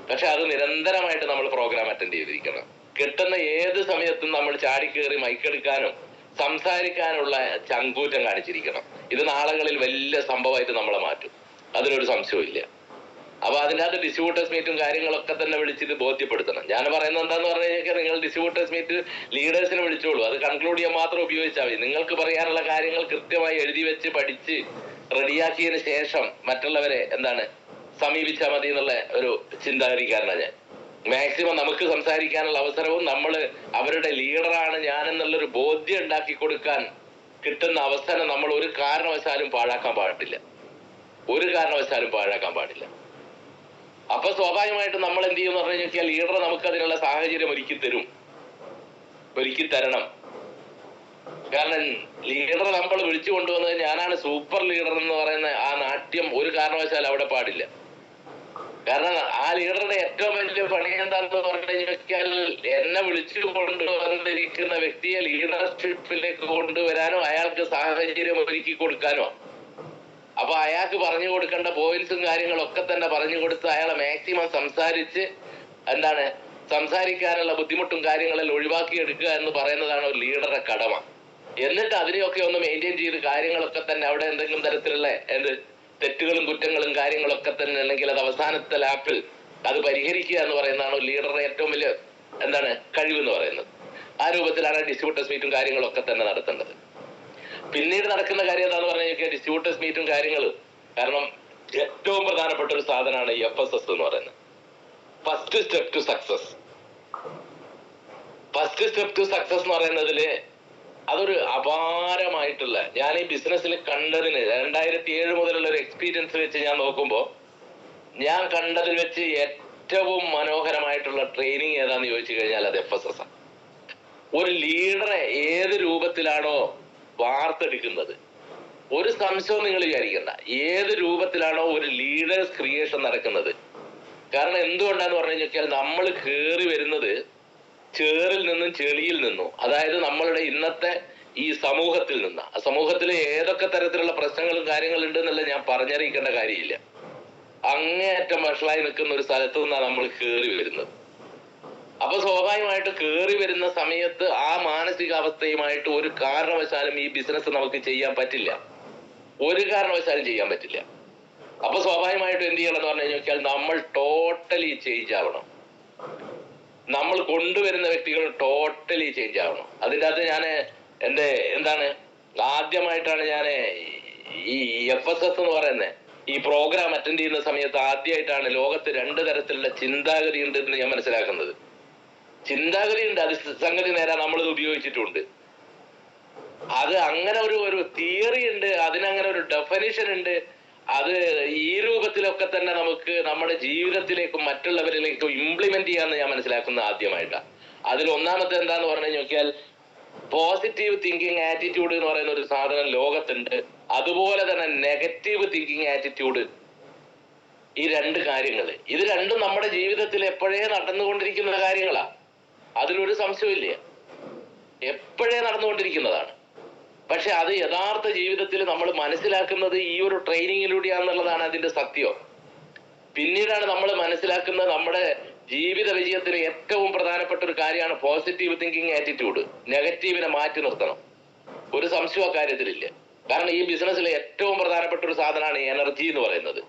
പക്ഷെ അത് നിരന്തരമായിട്ട് നമ്മൾ പ്രോഗ്രാം അറ്റൻഡ് ചെയ്തിരിക്കണം. കിട്ടുന്ന ഏത് സമയത്തും നമ്മൾ ചാടിക്കേറി മൈക്കെടുക്കാനും സംസാരിക്കാനുള്ള ചങ്കൂറ്റം കാണിച്ചിരിക്കണം. ഇത് നാളുകളിൽ വലിയ സംഭവമായിട്ട് നമ്മളെ മാറ്റും, അതിലൊരു സംശയവും ഇല്ല. അപ്പൊ അതിൻ്റെ അകത്ത് ഡിസ്ട്രിബ്യൂട്ടേഴ്സ് മീറ്റും കാര്യങ്ങളൊക്കെ തന്നെ വിളിച്ചിട്ട് ബോധ്യപ്പെടുത്തണം. ഞാൻ പറയുന്നത് എന്താന്ന് പറഞ്ഞു കഴിഞ്ഞാൽ, നിങ്ങൾ ഡിസ്ട്രിബ്യൂട്ടേഴ്സ് മീറ്റ് ലീഡേഴ്സിനെ വിളിച്ചോളൂ, അത് കൺക്ലൂഡ് ചെയ്യാൻ മാത്രം ഉപയോഗിച്ചാൽ മതി. നിങ്ങൾക്ക് പറയാനുള്ള കാര്യങ്ങൾ കൃത്യമായി എഴുതി വെച്ച് പഠിച്ച് റെഡിയാക്കിയതിന് ശേഷം മറ്റുള്ളവരെ സമീപിച്ചാൽ മതി എന്നുള്ള ഒരു ചിന്താഗതിക്കാരനാണ് ഞാൻ. മാക്സിമം നമുക്ക് സംസാരിക്കാനുള്ള അവസരവും നമ്മൾ അവരുടെ ലീഡറാണ് ഞാൻ എന്നുള്ളൊരു ബോധ്യം ഉണ്ടാക്കി കൊടുക്കാൻ കിട്ടുന്ന അവസരം നമ്മൾ ഒരു കാരണവശാലും പാഴാക്കാൻ പാടില്ല. അപ്പൊ സ്വാഭാവികമായിട്ടും നമ്മൾ എന്ത് ചെയ്യുമെന്ന് പറഞ്ഞു കഴിഞ്ഞാൽ, ലീഡർ നമുക്ക് അതിനുള്ള സാഹചര്യം ഒരുക്കി തരണം. കാരണം ലീഡറെ നമ്മൾ വിളിച്ചു കൊണ്ടുവന്നത് ഞാനാണ് സൂപ്പർ ലീഡർ എന്ന് പറയുന്ന ആ നാട്യം ഒരു കാരണവശാലും അവിടെ പാടില്ല. കാരണം ആ ലീഡറുടെ ഏറ്റവും വലിയ പണി എന്താണെന്ന് പറഞ്ഞു കഴിഞ്ഞാൽ, എന്നെ വിളിച്ചു കൊണ്ടുവന്നിരിക്കുന്ന വ്യക്തിയെ ലീഡർഷിപ്പിലേക്ക് കൊണ്ടുവരാനോ അയാൾക്ക് സാഹചര്യം ഒരുക്കി കൊടുക്കാനോ. അപ്പൊ അയാൾക്ക് പറഞ്ഞു കൊടുക്കേണ്ട പോയിന്റ്സും കാര്യങ്ങളൊക്കെ തന്നെ പറഞ്ഞു കൊടുത്ത് അയാളെ മാക്സിമം സംസാരിക്കാനുള്ള ബുദ്ധിമുട്ടും കാര്യങ്ങളെല്ലാം ഒഴിവാക്കിയെടുക്കുക എന്ന് പറയുന്നതാണ് ഒരു ലീഡറുടെ കടമ. എന്നിട്ട് അതിനെയൊക്കെ ഒന്ന് മെയിൻറ്റെയിൻ ചെയ്ത് കാര്യങ്ങളൊക്കെ തന്നെ അവിടെ എന്തെങ്കിലും തരത്തിലുള്ള തെറ്റുകളും കുറ്റങ്ങളും കാര്യങ്ങളൊക്കെ തന്നെ അല്ലെങ്കിൽ അത് അവസാനത്തെ ലാപ്പിൽ അത് പരിഹരിക്കുക എന്ന് പറയുന്നതാണ് ലീഡറുടെ ഏറ്റവും വലിയ കഴിവെന്ന് പറയുന്നത്. ആ രൂപത്തിലാണ് ഡിസ്ട്രിബ്യൂട്ടേഴ്സ് മീറ്റും കാര്യങ്ങളൊക്കെ തന്നെ നടത്തേണ്ടത്. പിന്നീട് നടക്കുന്ന കാര്യം എന്താന്ന് പറഞ്ഞു കഴിഞ്ഞാൽ, ഡിസ്ട്രിബ്യൂട്ടേഴ്സ് മീറ്റും കാര്യങ്ങളും കാരണം ഏറ്റവും പ്രധാനപ്പെട്ട ഒരു സാധനമാണ് ഈ FSS എന്ന് പറയുന്നത്. ഫസ്റ്റ് സ്റ്റെപ്പ് ടു സക്സസ് എന്ന് പറയുന്നതില് അതൊരു അപാരമായിട്ടുള്ള, ഞാൻ ഈ ബിസിനസ്സിൽ കണ്ടതിന് 2007 മുതലുള്ള ഒരു എക്സ്പീരിയൻസ് വെച്ച് ഞാൻ നോക്കുമ്പോൾ ഞാൻ കണ്ടതിൽ വെച്ച് ഏറ്റവും മനോഹരമായിട്ടുള്ള ട്രെയിനിങ് ഏതാന്ന് ചോദിച്ചു കഴിഞ്ഞാൽ അത് FSS ആണ്. ഒരു ലീഡറെ ഏത് രൂപത്തിലാണോ വാർത്തെടുക്കുന്നത്, ഒരു സംശയവും നിങ്ങൾ വിചാരിക്കണ്ട, ഏത് രൂപത്തിലാണോ ഒരു ലീഡേഴ്സ് ക്രിയേഷൻ നടക്കുന്നത്. കാരണം എന്തുകൊണ്ടാന്ന് പറഞ്ഞു കഴിഞ്ഞാൽ, നമ്മൾ കയറി വരുന്നത് ചേറിൽ നിന്നും ചെളിയിൽ നിന്നും, അതായത് നമ്മളുടെ ഇന്നത്തെ ഈ സമൂഹത്തിൽ നിന്ന്. ആ സമൂഹത്തിൽ ഏതൊക്കെ തരത്തിലുള്ള പ്രശ്നങ്ങളും കാര്യങ്ങളും ഉണ്ട് എന്നുള്ള ഞാൻ പറഞ്ഞറിയിക്കേണ്ട കാര്യമില്ല. അങ്ങേയറ്റം വഷളായി നിൽക്കുന്ന ഒരു സ്ഥലത്തു നിന്നാണ് നമ്മൾ കയറി വരുന്നത്. അപ്പൊ സ്വാഭാവികമായിട്ട് കയറി വരുന്ന സമയത്ത് ആ മാനസികാവസ്ഥയുമായിട്ട് ഒരു കാരണവശാലും ഈ ബിസിനസ് നമുക്ക് ചെയ്യാൻ പറ്റില്ല, ഒരു കാരണവശാലും ചെയ്യാൻ പറ്റില്ല. അപ്പൊ സ്വാഭാവികമായിട്ടും എന്ത് ചെയ്യണം എന്ന് പറഞ്ഞു കഴിഞ്ഞാൽ, നമ്മൾ ടോട്ടലി ചേഞ്ച് ആവണം. നമ്മൾ കൊണ്ടുവരുന്ന വ്യക്തികൾ ടോട്ടലി ചേഞ്ച് ആവണം. അതിൻ്റെ അകത്ത് ഞാൻ ആദ്യമായിട്ടാണ് ഞാൻ ഈ FSS എന്ന് പറയുന്നത് ഈ പ്രോഗ്രാം അറ്റൻഡ് ചെയ്യുന്ന സമയത്ത് ആദ്യമായിട്ടാണ് ലോകത്ത് 2 തരത്തിലുള്ള ചിന്താഗതി ഉണ്ട് എന്ന് ഞാൻ മനസ്സിലാക്കുന്നത്. ചിന്താഗതി ഉണ്ട്, അത് സംഗതി നേരെ നമ്മളിത് ഉപയോഗിച്ചിട്ടുണ്ട്. അത് അങ്ങനെ ഒരു തിയറി ഉണ്ട്, അതിനങ്ങനെ ഒരു ഡെഫിനിഷൻ ഉണ്ട്. അത് ഈ രൂപത്തിലൊക്കെ തന്നെ നമുക്ക് നമ്മുടെ ജീവിതത്തിലേക്കും മറ്റുള്ളവരിലേക്കും ഇംപ്ലിമെന്റ് ചെയ്യാന്ന് ഞാൻ മനസ്സിലാക്കുന്നത് ആദ്യമായിട്ടാണ്. അതിൽ ഒന്നാമത്തെ എന്താന്ന് പറഞ്ഞു കഴിഞ്ഞാൽ, പോസിറ്റീവ് തിങ്കിങ് ആറ്റിറ്റ്യൂഡ് എന്ന് പറയുന്ന ഒരു സാധനം ലോകത്തുണ്ട്. അതുപോലെ തന്നെ നെഗറ്റീവ് തിങ്കിങ് ആറ്റിറ്റ്യൂഡ്. ഈ 2 കാര്യങ്ങൾ, ഇത് രണ്ടും നമ്മുടെ ജീവിതത്തിൽ എപ്പോഴേ നടന്നുകൊണ്ടിരിക്കുന്ന കാര്യങ്ങളാ, അതിലൊരു സംശയമില്ല, എപ്പോഴേ നടന്നുകൊണ്ടിരിക്കുന്നതാണ്. പക്ഷെ അത് യഥാർത്ഥ ജീവിതത്തിൽ നമ്മൾ മനസ്സിലാക്കുന്നത് ഈ ഒരു ട്രെയിനിങ്ങിലൂടെയാണെന്നുള്ളതാണ് അതിന്റെ സത്യം. പിന്നീടാണ് നമ്മൾ മനസ്സിലാക്കുന്നത് നമ്മുടെ ജീവിത വിജയത്തിന് ഏറ്റവും പ്രധാനപ്പെട്ട ഒരു കാര്യമാണ് പോസിറ്റീവ് തിങ്കിങ് ആറ്റിറ്റ്യൂഡ്. നെഗറ്റീവിനെ മാറ്റി നിർത്തണം. ഒരു സംശയം അക്കാര്യത്തിലില്ല. കാരണം ഈ ബിസിനസ്സിലെ ഏറ്റവും പ്രധാനപ്പെട്ട ഒരു സാധനമാണ് എനർജി എന്ന് പറയുന്നത്.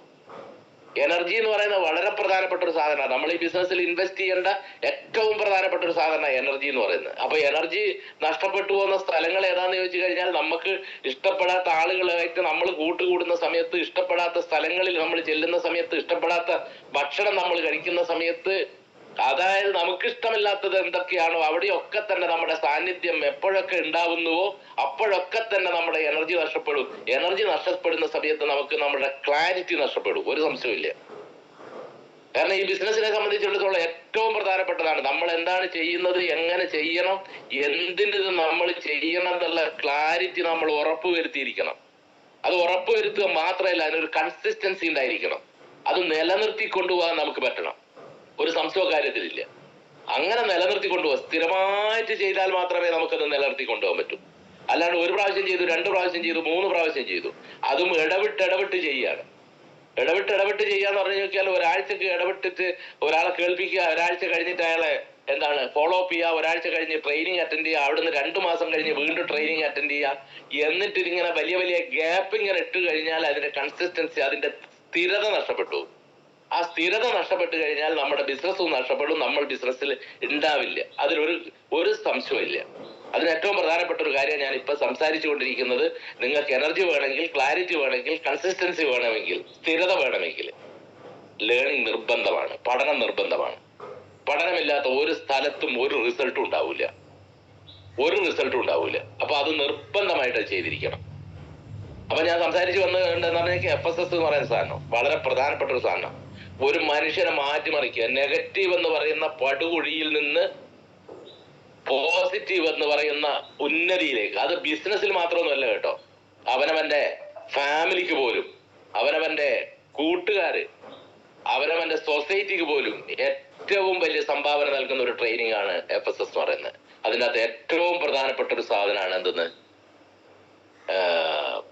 എനർജി എന്ന് പറയുന്നത് വളരെ പ്രധാനപ്പെട്ട ഒരു സാധനമാണ്. നമ്മൾ ഈ ബിസിനസ്സിൽ ഇൻവെസ്റ്റ് ചെയ്യേണ്ട ഏറ്റവും പ്രധാനപ്പെട്ട ഒരു സാധനമാണ് എനർജി എന്ന് പറയുന്നത്. അപ്പൊ എനർജി നഷ്ടപ്പെട്ടു പോകുന്ന സ്ഥലങ്ങൾ ഏതാന്ന് ചോദിച്ചു കഴിഞ്ഞാൽ, നമുക്ക് ഇഷ്ടപ്പെടാത്ത ആളുകളായിട്ട് നമ്മൾ കൂട്ടുകൂടുന്ന സമയത്ത്, ഇഷ്ടപ്പെടാത്ത സ്ഥലങ്ങളിൽ നമ്മൾ ചെല്ലുന്ന സമയത്ത്, ഇഷ്ടപ്പെടാത്ത ഭക്ഷണം നമ്മൾ കഴിക്കുന്ന സമയത്ത്, അതായത് നമുക്കിഷ്ടമില്ലാത്തത് എന്തൊക്കെയാണോ അവിടെയൊക്കെ തന്നെ നമ്മുടെ സാന്നിധ്യം എപ്പോഴൊക്കെ ഉണ്ടാവുന്നുവോ അപ്പോഴൊക്കെ തന്നെ നമ്മുടെ എനർജി നഷ്ടപ്പെടും. എനർജി നഷ്ടപ്പെടുന്ന സമയത്ത് നമുക്ക് നമ്മുടെ ക്ലാരിറ്റി നഷ്ടപ്പെടും. ഒരു സംശയമില്ല. കാരണം ഈ ബിസിനസ്സിനെ സംബന്ധിച്ചിടത്തോളം ഏറ്റവും പ്രധാനപ്പെട്ടതാണ് നമ്മൾ എന്താണ് ചെയ്യുന്നത്, എങ്ങനെ ചെയ്യണം, എന്തിന് നമ്മൾ ചെയ്യണം എന്നുള്ള ക്ലാരിറ്റി നമ്മൾ ഉറപ്പുവരുത്തിയിരിക്കണം. അത് ഉറപ്പുവരുത്തുക മാത്രമല്ല, അതിനൊരു കൺസിസ്റ്റൻസി ഉണ്ടായിരിക്കണം. അത് നിലനിർത്തി കൊണ്ടുപോകാൻ നമുക്ക് പറ്റണം. ഒരു സംശയ കാര്യത്തിലില്ല. അങ്ങനെ നിലനിർത്തി കൊണ്ടുപോകാം. സ്ഥിരമായിട്ട് ചെയ്താൽ മാത്രമേ നമുക്കത് നിലനിർത്തി കൊണ്ടുപോകാൻ പറ്റൂ. അല്ലാണ്ട് ഒരു പ്രാവശ്യം ചെയ്തു, 2 പ്രാവശ്യം ചെയ്തു, 3 പ്രാവശ്യം ചെയ്തു, അതും ഇടവിട്ട് ചെയ്യുകയാണ്. ഇടവിട്ട് ചെയ്യാന്ന് പറഞ്ഞു നോക്കിയാൽ, ഒരാഴ്ചക്ക് ഇടവിട്ടിട്ട് ഒരാളെ കേൾപ്പിക്കുക, ഒരാഴ്ച കഴിഞ്ഞിട്ട് അയാളെ ഫോളോ അപ്പ് ചെയ്യുക, ഒരാഴ്ച കഴിഞ്ഞ് ട്രെയിനിങ് അറ്റൻഡ് ചെയ്യുക, അവിടുന്ന് 2 മാസം കഴിഞ്ഞ് വീണ്ടും ട്രെയിനിങ് അറ്റൻഡ് ചെയ്യുക, എന്നിട്ട് ഇതിങ്ങനെ വലിയ ഗ്യാപ്പ് ഇങ്ങനെ ഇട്ട് കഴിഞ്ഞാൽ അതിന്റെ കൺസിസ്റ്റൻസി, അതിന്റെ സ്ഥിരത നഷ്ടപ്പെട്ടു. ആ സ്ഥിരത നഷ്ടപ്പെട്ടു കഴിഞ്ഞാൽ നമ്മുടെ ബിസിനസ്സും നഷ്ടപ്പെടും, നമ്മൾ ബിസിനസ്സിൽ ഉണ്ടാവില്ല. അതിലൊരു സംശയമില്ല. അതിന് ഏറ്റവും പ്രധാനപ്പെട്ട ഒരു കാര്യം ഞാൻ ഇപ്പൊ സംസാരിച്ചു കൊണ്ടിരിക്കുന്നത്. നിങ്ങൾക്ക് എനർജി വേണമെങ്കിൽ, ക്ലാരിറ്റി വേണമെങ്കിൽ, കൺസിസ്റ്റൻസി വേണമെങ്കിൽ, സ്ഥിരത വേണമെങ്കിൽ ലേണിംഗ് നിർബന്ധമാണ്, പഠനം നിർബന്ധമാണ്. പഠനമില്ലാത്ത ഒരു സ്ഥലത്തും ഒരു റിസൾട്ടും ഉണ്ടാവില്ല. അപ്പൊ അത് നിർബന്ധമായിട്ട് ചെയ്തിരിക്കണം. അപ്പൊ ഞാൻ സംസാരിച്ചു വന്നതെന്ന് പറഞ്ഞാൽ FSS എന്ന് പറയുന്ന സാധനം വളരെ പ്രധാനപ്പെട്ട ഒരു സാധനം. ഒരു മനുഷ്യനെ മാറ്റിമറിക്കുക. നെഗറ്റീവ് എന്ന് പറയുന്ന പടുകുഴിയിൽ നിന്ന് പോസിറ്റീവ് എന്ന് പറയുന്ന ഉന്നതിയിലേക്ക്. അത് ബിസിനസ്സിൽ മാത്രമൊന്നുമല്ല കേട്ടോ, അവനവന്റെ ഫാമിലിക്ക് പോലും, അവനവന്റെ കൂട്ടുകാര്, അവനവന്റെ സൊസൈറ്റിക്ക് പോലും ഏറ്റവും വലിയ സംഭാവന നൽകുന്ന ഒരു ട്രെയിനിങ് ആണ് FSS എന്ന് പറയുന്നത്. അതിൻ്റെ അകത്ത് ഏറ്റവും പ്രധാനപ്പെട്ട ഒരു സാധനമാണ് എന്തെന്ന്,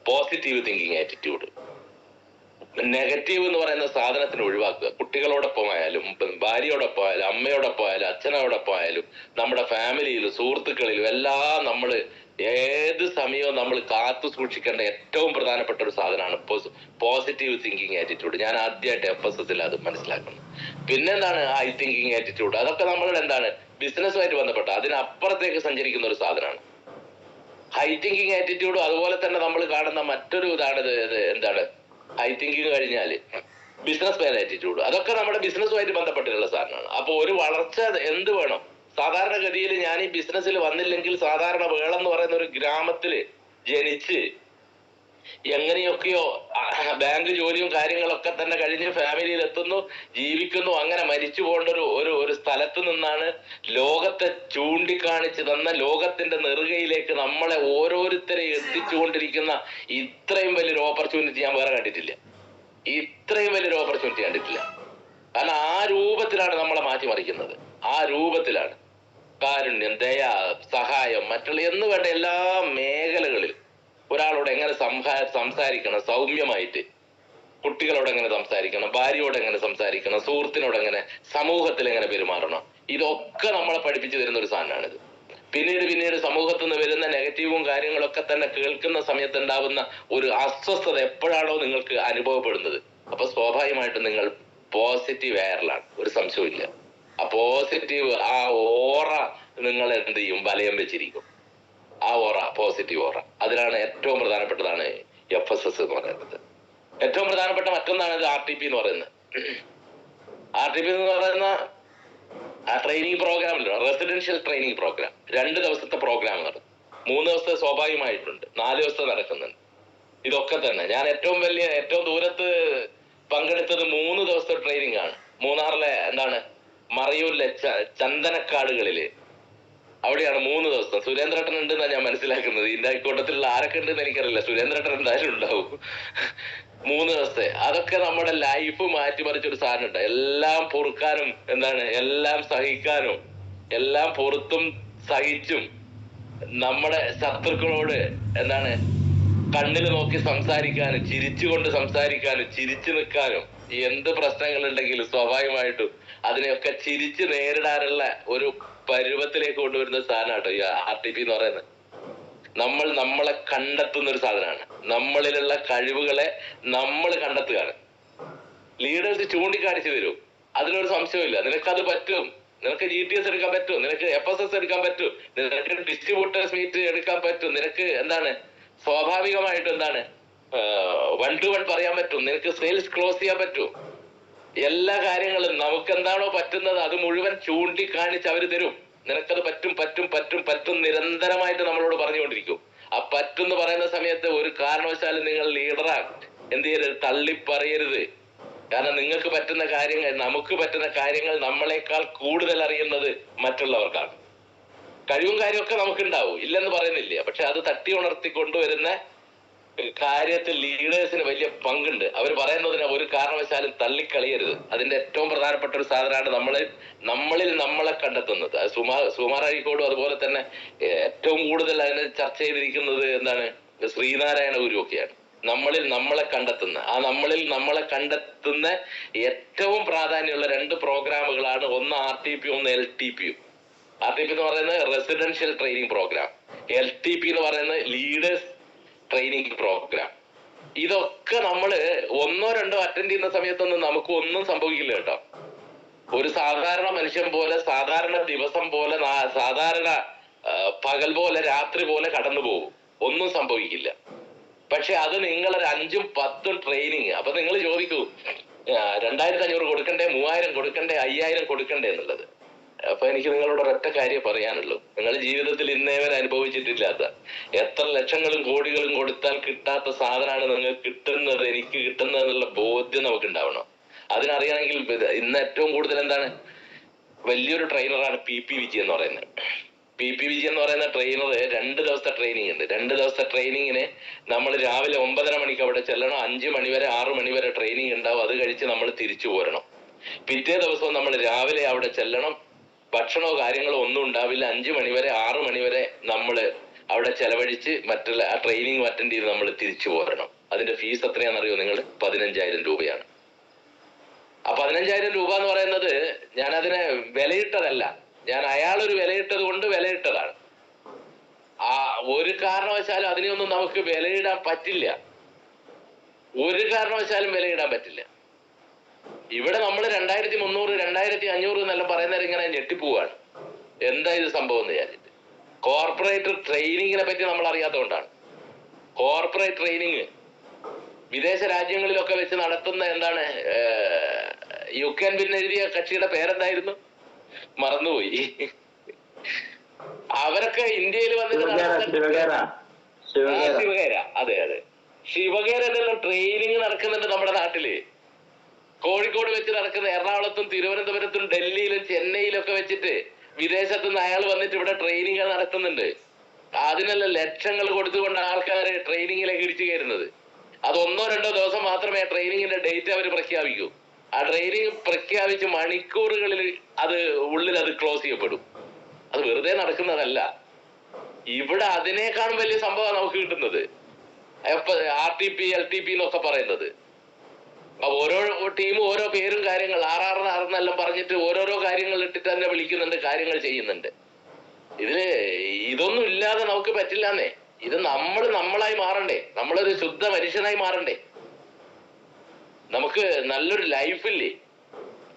പോസിറ്റീവ് തിങ്കിങ് ആറ്റിറ്റ്യൂഡ്. നെഗറ്റീവ് എന്ന് പറയുന്ന സാധനത്തിന് ഒഴിവാക്കുക. കുട്ടികളോടൊപ്പം ആയാലും, ഭാര്യയോടൊപ്പം ആയാലും, അമ്മയോടൊപ്പം ആയാലും, അച്ഛനോടൊപ്പം ആയാലും, നമ്മുടെ ഫാമിലിയിലും സുഹൃത്തുക്കളിലും എല്ലാം നമ്മൾ ഏത് സമയവും നമ്മൾ കാത്തു സൂക്ഷിക്കേണ്ട ഏറ്റവും പ്രധാനപ്പെട്ട ഒരു സാധനമാണ് പോസിറ്റീവ് തിങ്കിങ് ആറ്റിറ്റ്യൂഡ്. ഞാൻ ആദ്യമായിട്ട് FSSൽ അത് മനസ്സിലാക്കുന്നു. പിന്നെന്താണ് ഹൈ തിങ്കിങ് ആറ്റിറ്റ്യൂഡ്? അതൊക്കെ നമ്മളുടെ എന്താണ് ബിസിനസ്സുമായിട്ട് ബന്ധപ്പെട്ട അതിനപ്പുറത്തേക്ക് സഞ്ചരിക്കുന്ന ഒരു സാധനമാണ് ഹൈ തിങ്കിങ് ആറ്റിറ്റ്യൂഡും. അതുപോലെ തന്നെ നമ്മൾ കാണുന്ന മറ്റൊരു ഇതാണ് എന്താണ് ഹൈ തിങ്കിങ് കഴിഞ്ഞാല് ബിസിനസ് മാൻ ആറ്റിറ്റ്യൂഡ്. അതൊക്കെ നമ്മുടെ ബിസിനസ്സുമായിട്ട് ബന്ധപ്പെട്ടിട്ടുള്ള സാധനമാണ്. അപ്പൊ ഒരു വളർച്ച എന്ത് വേണം? സാധാരണഗതിയിൽ ഞാൻ ഈ ബിസിനസ്സിൽ വന്നില്ലെങ്കിൽ, സാധാരണ വേളം എന്ന് പറയുന്ന ഒരു ഗ്രാമത്തില് ജനിച്ച് എങ്ങനെയൊക്കെയോ ബാങ്ക് ജോലിയും കാര്യങ്ങളൊക്കെ തന്നെ കഴിഞ്ഞ് ഫാമിലിയിൽ എത്തുന്നു, ജീവിക്കുന്നു, അങ്ങനെ മരിച്ചു പോകേണ്ട ഒരു സ്ഥലത്ത് നിന്നാണ് ലോകത്തെ ചൂണ്ടിക്കാണിച്ച് തന്ന ലോകത്തിന്റെ നെറുകയിലേക്ക് നമ്മളെ ഓരോരുത്തരെ എത്തിച്ചുകൊണ്ടിരിക്കുന്ന ഇത്രയും വലിയൊരു ഓപ്പർച്യൂണിറ്റി ഞാൻ വേറെ കണ്ടിട്ടില്ല. കാരണം ആ രൂപത്തിലാണ് നമ്മളെ മാറ്റിമറിക്കുന്നത്. ആ രൂപത്തിലാണ് കാരുണ്യം, ദയ, സഹായം, മറ്റുള്ള എന്ന് വേണ്ട എല്ലാ മേഖലകളിലും ഒരാളോട് എങ്ങനെ സംസാരിക്കണം സൗമ്യമായിട്ട്, കുട്ടികളോട് എങ്ങനെ സംസാരിക്കണം, ഭാര്യയോട് എങ്ങനെ സംസാരിക്കണം, സുഹൃത്തിനോട് എങ്ങനെ, സമൂഹത്തിൽ എങ്ങനെ പെരുമാറണം, ഇതൊക്കെ നമ്മളെ പഠിപ്പിച്ചു തരുന്ന ഒരു സാധനമാണിത്. പിന്നീട് സമൂഹത്തിൽ നിന്ന് വരുന്ന നെഗറ്റീവും കാര്യങ്ങളൊക്കെ തന്നെ കേൾക്കുന്ന സമയത്ത് ഉണ്ടാവുന്ന ഒരു അസ്വസ്ഥത എപ്പോഴാണോ നിങ്ങൾക്ക് അനുഭവപ്പെടുന്നത്, അപ്പൊ സ്വാഭാവികമായിട്ടും നിങ്ങൾ പോസിറ്റീവ് എയറിലാണ്, ഒരു സംശയമില്ല. ആ പോസിറ്റീവ്, ആ ഓറ നിങ്ങൾ എന്ത് ചെയ്യും, വലയം വെച്ചിരിക്കും. ആ ഓറ, പോസിറ്റീവ് ഓറ, അതിലാണ് ഏറ്റവും പ്രധാനപ്പെട്ടതാണ് FSS എന്ന് പറയുന്നത്. ഏറ്റവും പ്രധാനപ്പെട്ട മറ്റൊന്നാണ് ഇത് RTP എന്ന് പറയുന്നത്. RTP എന്ന് പറയുന്ന ആ ട്രെയിനിങ് പ്രോഗ്രാമിലോ, റെസിഡൻഷ്യൽ ട്രെയിനിങ് പ്രോഗ്രാം, 2 ദിവസത്തെ പ്രോഗ്രാം നടക്കും. 3 ദിവസത്തെ സ്വാഭാവികമായിട്ടുണ്ട്, 4 ദിവസത്തെ നടക്കുന്നുണ്ട്. ഇതൊക്കെ തന്നെ ഞാൻ ഏറ്റവും ദൂരത്ത് പങ്കെടുത്തത് 3 ദിവസത്തെ ട്രെയിനിങ് ആണ്. മൂന്നാറിലെ മറയൂരിലെ ചന്ദനക്കാടുകളില്, അവിടെയാണ് 3 ദിവസം. സുരേന്ദ്രേട്ടൻ ഉണ്ടെന്നാണ് ഞാൻ മനസ്സിലാക്കുന്നത്. ഇതിന്റെ കൂട്ടത്തിലുള്ള ആരൊക്കെ ഉണ്ടെന്ന് എനിക്കറിയില്ല. സുരേന്ദ്രേട്ടൻ എന്തായാലും ഉണ്ടാവും. 3 ദിവസത്തെ അതൊക്കെ നമ്മുടെ ലൈഫ് മാറ്റിമറിച്ചൊരു സാധനം ഉണ്ട്. എല്ലാം പൊറുക്കാനും എല്ലാം സഹിക്കാനും, എല്ലാം പൊറുത്തും സഹിച്ചും നമ്മുടെ ശത്രുക്കളോട് എന്താണ് കണ്ണിൽ നോക്കി സംസാരിക്കാനും ചിരിച്ചുകൊണ്ട് സംസാരിക്കാനും ചിരിച്ചു നിൽക്കാനും എന്ത് പ്രശ്നങ്ങളുണ്ടെങ്കിലും സ്വാഭാവികമായിട്ടും അതിനെയൊക്കെ ചിരിച്ച് നേരിടാനുള്ള ഒരു പരുവത്തിലേക്ക് കൊണ്ടുവരുന്ന സാധനമാട്ടോ ഈ RTP എന്ന് പറയുന്നത്. നമ്മളെ കണ്ടെത്തുന്ന ഒരു സാധനമാണ്. നമ്മളിലുള്ള കഴിവുകളെ നമ്മൾ കണ്ടെത്തുകയാണ്. ലീഡേഴ്സ് ചൂണ്ടിക്കാണിച്ചു തരും, അതിലൊരു സംശയമില്ല. നിനക്കത് പറ്റും, നിനക്ക് GTS എടുക്കാൻ പറ്റും, നിനക്ക് FSS എടുക്കാൻ പറ്റും, നിനക്ക് ഡിസ്ട്രിബ്യൂട്ടേഴ്സ് മീറ്റ് എടുക്കാൻ പറ്റും, നിനക്ക് എന്താണ് സ്വാഭാവികമായിട്ടും എന്താണ് 1-to-1 പറയാൻ പറ്റും, നിനക്ക് സെയിൽസ് ക്ലോസ് ചെയ്യാൻ പറ്റും. എല്ലാ കാര്യങ്ങളും നമുക്ക് എന്താണോ പറ്റുന്നത് അത് മുഴുവൻ ചൂണ്ടിക്കാണിച്ച് അവര് തരും. നിനക്കത് പറ്റും പറ്റും പറ്റും പറ്റും നിരന്തരമായിട്ട് നമ്മളോട് പറഞ്ഞുകൊണ്ടിരിക്കും. ആ പറ്റും എന്ന് പറയുന്ന സമയത്ത് ഒരു കാരണവശാലും നിങ്ങൾ ലീഡറാ എന്ത് ചെയ്യരുത്, തള്ളിപ്പറയരുത്. കാരണം നിങ്ങൾക്ക് പറ്റുന്ന കാര്യങ്ങൾ, നമുക്ക് പറ്റുന്ന കാര്യങ്ങൾ നമ്മളെക്കാൾ കൂടുതൽ അറിയുന്നത് മറ്റുള്ളവർക്കാണ്. കഴിവും കാര്യമൊക്കെ നമുക്കുണ്ടാവും, ഇല്ലെന്ന് പറയുന്നില്ല. പക്ഷെ അത് തട്ടി ഉണർത്തി കൊണ്ടുവരുന്ന കാര്യത്തിൽ ലീഡേഴ്സിന് വലിയ പങ്കുണ്ട്. അവർ പറയുന്നതിനെ ഒരു കാരണവശാലും തള്ളിക്കളയരുത്. അതിന്റെ ഏറ്റവും പ്രധാനപ്പെട്ട ഒരു സാധനമാണ് നമ്മളിൽ നമ്മളെ കണ്ടെത്തുന്നത്. സുമാർ അഴീക്കോടും അതുപോലെ തന്നെ ഏറ്റവും കൂടുതൽ അതിനെ ചർച്ച ചെയ്തിരിക്കുന്നത് എന്താണ്, ശ്രീനാരായണ ഗുരുവൊക്കെയാണ്. നമ്മളിൽ നമ്മളെ കണ്ടെത്തുന്ന, ആ നമ്മളിൽ നമ്മളെ കണ്ടെത്തുന്ന ഏറ്റവും പ്രാധാന്യമുള്ള 2 പ്രോഗ്രാമുകളാണ്. ഒന്ന് RTP, ഒന്ന് LTP. RTP എന്ന് പറയുന്നത് റെസിഡൻഷ്യൽ ട്രെയിനിങ് പ്രോഗ്രാം, LTP എന്ന് പറയുന്നത് ലീഡേഴ്സ് ട്രെയിനിങ് പ്രോഗ്രാം. ഇതൊക്കെ നമ്മള് 1-2 അറ്റൻഡ് ചെയ്യുന്ന സമയത്തൊന്നും നമുക്ക് ഒന്നും സംഭവിക്കില്ല കേട്ടോ. ഒരു സാധാരണ മനുഷ്യൻ പോലെ, സാധാരണ ദിവസം പോലെ, സാധാരണ പകൽ പോലെ, രാത്രി പോലെ കടന്നു പോകും, ഒന്നും സംഭവിക്കില്ല. പക്ഷെ അത് നിങ്ങളൊരു 5-10 ട്രെയിനിങ്. അപ്പൊ നിങ്ങൾ ചോദിക്കൂ 2500 കൊടുക്കണ്ടേ, 3000 കൊടുക്കണ്ടേ, 5000 കൊടുക്കണ്ടേ എന്നുള്ളത്. അപ്പൊ എനിക്ക് നിങ്ങളോട് ഒരൊറ്റ കാര്യം പറയാനുള്ളൂ. നിങ്ങൾ ജീവിതത്തിൽ ഇന്നേ വരെ അനുഭവിച്ചിട്ടില്ലാത്ത, എത്ര ലക്ഷങ്ങളും കോടികളും കൊടുത്താൽ കിട്ടാത്ത സാധനമാണ് നിങ്ങൾക്ക് കിട്ടുന്നത്, എനിക്ക് കിട്ടുന്നത് എന്നുള്ള ബോധ്യം നമുക്ക് ഉണ്ടാവണം. അതിനറിയണമെങ്കിൽ ഇന്ന് ഏറ്റവും കൂടുതൽ എന്താണ്, വലിയൊരു ട്രെയിനറാണ് PP വിജയൻ എന്ന് പറയുന്നത്. PP വിജയൻ എന്ന് പറയുന്ന ട്രെയിനർ 2 ദിവസത്തെ ട്രെയിനിങ് ഉണ്ട്. 2 ദിവസത്തെ ട്രെയിനിങ്ങിന് നമ്മൾ രാവിലെ 9:30 മണിക്ക് അവിടെ ചെല്ലണം. 5 മണി വരെ 6 മണി വരെ ട്രെയിനിങ് ഉണ്ടാവും. അത് കഴിച്ച് നമ്മൾ തിരിച്ചു പോരണം. പിറ്റേ ദിവസവും നമ്മൾ രാവിലെ അവിടെ ചെല്ലണം. ഭക്ഷണമോ കാര്യങ്ങളോ ഒന്നും ഉണ്ടാവില്ല. 5 മണി വരെ 6 മണി വരെ നമ്മൾ അവിടെ ചെലവഴിച്ച് മറ്റുള്ള ആ ട്രെയിനിങ് അറ്റൻഡ് ചെയ്ത് നമ്മൾ തിരിച്ചു പോരണം. അതിന്റെ ഫീസ് എത്രയാണെന്നറിയോ നിങ്ങൾ? 15,000 രൂപയാണ്. ആ 15,000 രൂപ എന്ന് പറയുന്നത് ഞാനതിനെ വിലയിട്ടതല്ല, ഞാൻ അയാളൊരു വിലയിട്ടത് കൊണ്ട് വിലയിട്ടതാണ്. ആ ഒരു കാരണവശാലും അതിനെയൊന്നും നമുക്ക് വിലയിടാൻ പറ്റില്ല. ഒരു കാരണവശാലും വിലയിടാൻ പറ്റില്ല. ഇവിടെ നമ്മൾ 2300, 2500 എന്നെല്ലാം പറയുന്നവർ ഇങ്ങനെ ഞെട്ടിപ്പോവാണ്. എന്താ ഇത് സംഭവം എന്ന് വിചാരിച്ചിട്ട്. കോർപ്പറേറ്റ് ട്രെയിനിങ്ങിനെ പറ്റി നമ്മൾ അറിയാത്തതുകൊണ്ടാണ്. കോർപ്പറേറ്റ് ട്രെയിനിങ് വിദേശ രാജ്യങ്ങളിലൊക്കെ വെച്ച് നടത്തുന്ന എന്താണ്, യുക്രൈൻ പിന്നെ എഴുതിയ കക്ഷിയുടെ പേരെന്തായിരുന്നു, മറന്നുപോയി. അവരൊക്കെ ഇന്ത്യയിൽ വന്നിട്ട് ശിവകേര, അതെ അതെ, ശിവകേര എന്തെല്ലാം ട്രെയിനിങ് നടക്കുന്നുണ്ട് നമ്മുടെ നാട്ടില്. കോഴിക്കോട് വെച്ച് നടക്കുന്ന, എറണാകുളത്തും തിരുവനന്തപുരത്തും ഡൽഹിയിലും ചെന്നൈയിലും ഒക്കെ വെച്ചിട്ട് വിദേശത്തു നിന്ന് അയാൾ വന്നിട്ട് ഇവിടെ ട്രെയിനിങ് നടത്തുന്നുണ്ട്. അതിനെല്ലാം ലക്ഷങ്ങൾ കൊടുത്തുകൊണ്ട് ആൾക്കാര് ട്രെയിനിങ്ങിലേക്ക് ഇടിച്ചു കയറുന്നത്. അത് 1-2 ദിവസം മാത്രമേ ആ ട്രെയിനിങ്ങിന്റെ ഡേറ്റ് അവർ പ്രഖ്യാപിക്കൂ. ആ ട്രെയിനിങ് പ്രഖ്യാപിച്ച് മണിക്കൂറുകളിൽ ഉള്ളിൽ അത് ക്ലോസ് ചെയ്യപ്പെടും. അത് വെറുതെ നടക്കുന്നതല്ല. ഇവിടെ അതിനേക്കാളും വലിയ സംഭവം നമുക്ക് കിട്ടുന്നത്. RTP, LTP എന്നൊക്കെ പറയുന്നത്. ഓരോ ടീമും ഓരോ പേരും കാര്യങ്ങൾ ആറെന്നെല്ലാം പറഞ്ഞിട്ട് ഓരോരോ കാര്യങ്ങൾ ഇട്ടിട്ട് തന്നെ വിളിക്കുന്നുണ്ട്, കാര്യങ്ങൾ ചെയ്യുന്നുണ്ട്. ഇതൊന്നും ഇല്ലാതെ നമുക്ക് പറ്റില്ലെന്നേ. ഇത് നമ്മളായി മാറണ്ടേ, നമ്മളൊരു ശുദ്ധ മനുഷ്യനായി മാറണ്ടേ. നമുക്ക് നല്ലൊരു ലൈഫില്ലേ,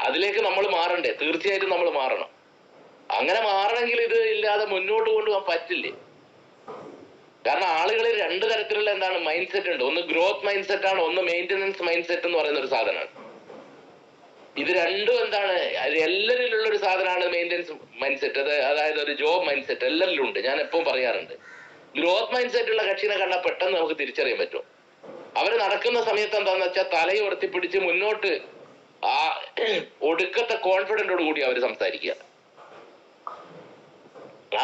അതിലേക്ക് നമ്മൾ മാറണ്ടേ. തീർച്ചയായിട്ടും നമ്മൾ മാറണം. അങ്ങനെ മാറണമെങ്കിൽ ഇത് ഇല്ലാതെ മുന്നോട്ട് കൊണ്ടുപോകാൻ പറ്റില്ലേ. കാരണം ആളുകളിൽ 2 തരത്തിലുള്ള എന്താണ് മൈൻഡ് സെറ്റ് ഉണ്ട്. ഒന്ന് ഗ്രോത്ത് മൈൻഡ് സെറ്റ് ആണ്, ഒന്ന് മെയിൻ്റനൻസ് മൈൻഡ് സെറ്റ് എന്ന് പറയുന്ന ഒരു സാധനമാണ്. ഇത് രണ്ടും എന്താണ്, എല്ലാവരിലുള്ള ഒരു സാധനമാണ് മെയിൻ്റനൻസ് മൈൻഡ് സെറ്റ്. അതായത് ഒരു ജോബ് മൈൻഡ് സെറ്റ് എല്ലാവരിലും ഉണ്ട്. ഞാൻ എപ്പോഴും പറയാറുണ്ട്, ഗ്രോത്ത് മൈൻഡ് സെറ്റ് ഉള്ള കക്ഷിനെ കണ്ടാൽ പെട്ടെന്ന് നമുക്ക് തിരിച്ചറിയാൻ പറ്റും. അവര് നടക്കുന്ന സമയത്ത് എന്താന്ന് വെച്ചാൽ തലയെ ഉയർത്തിപ്പിടിച്ച് മുന്നോട്ട് ആ ഒടുക്കത്തെ കോൺഫിഡന്റോട് കൂടി അവർ സംസാരിക്കുക.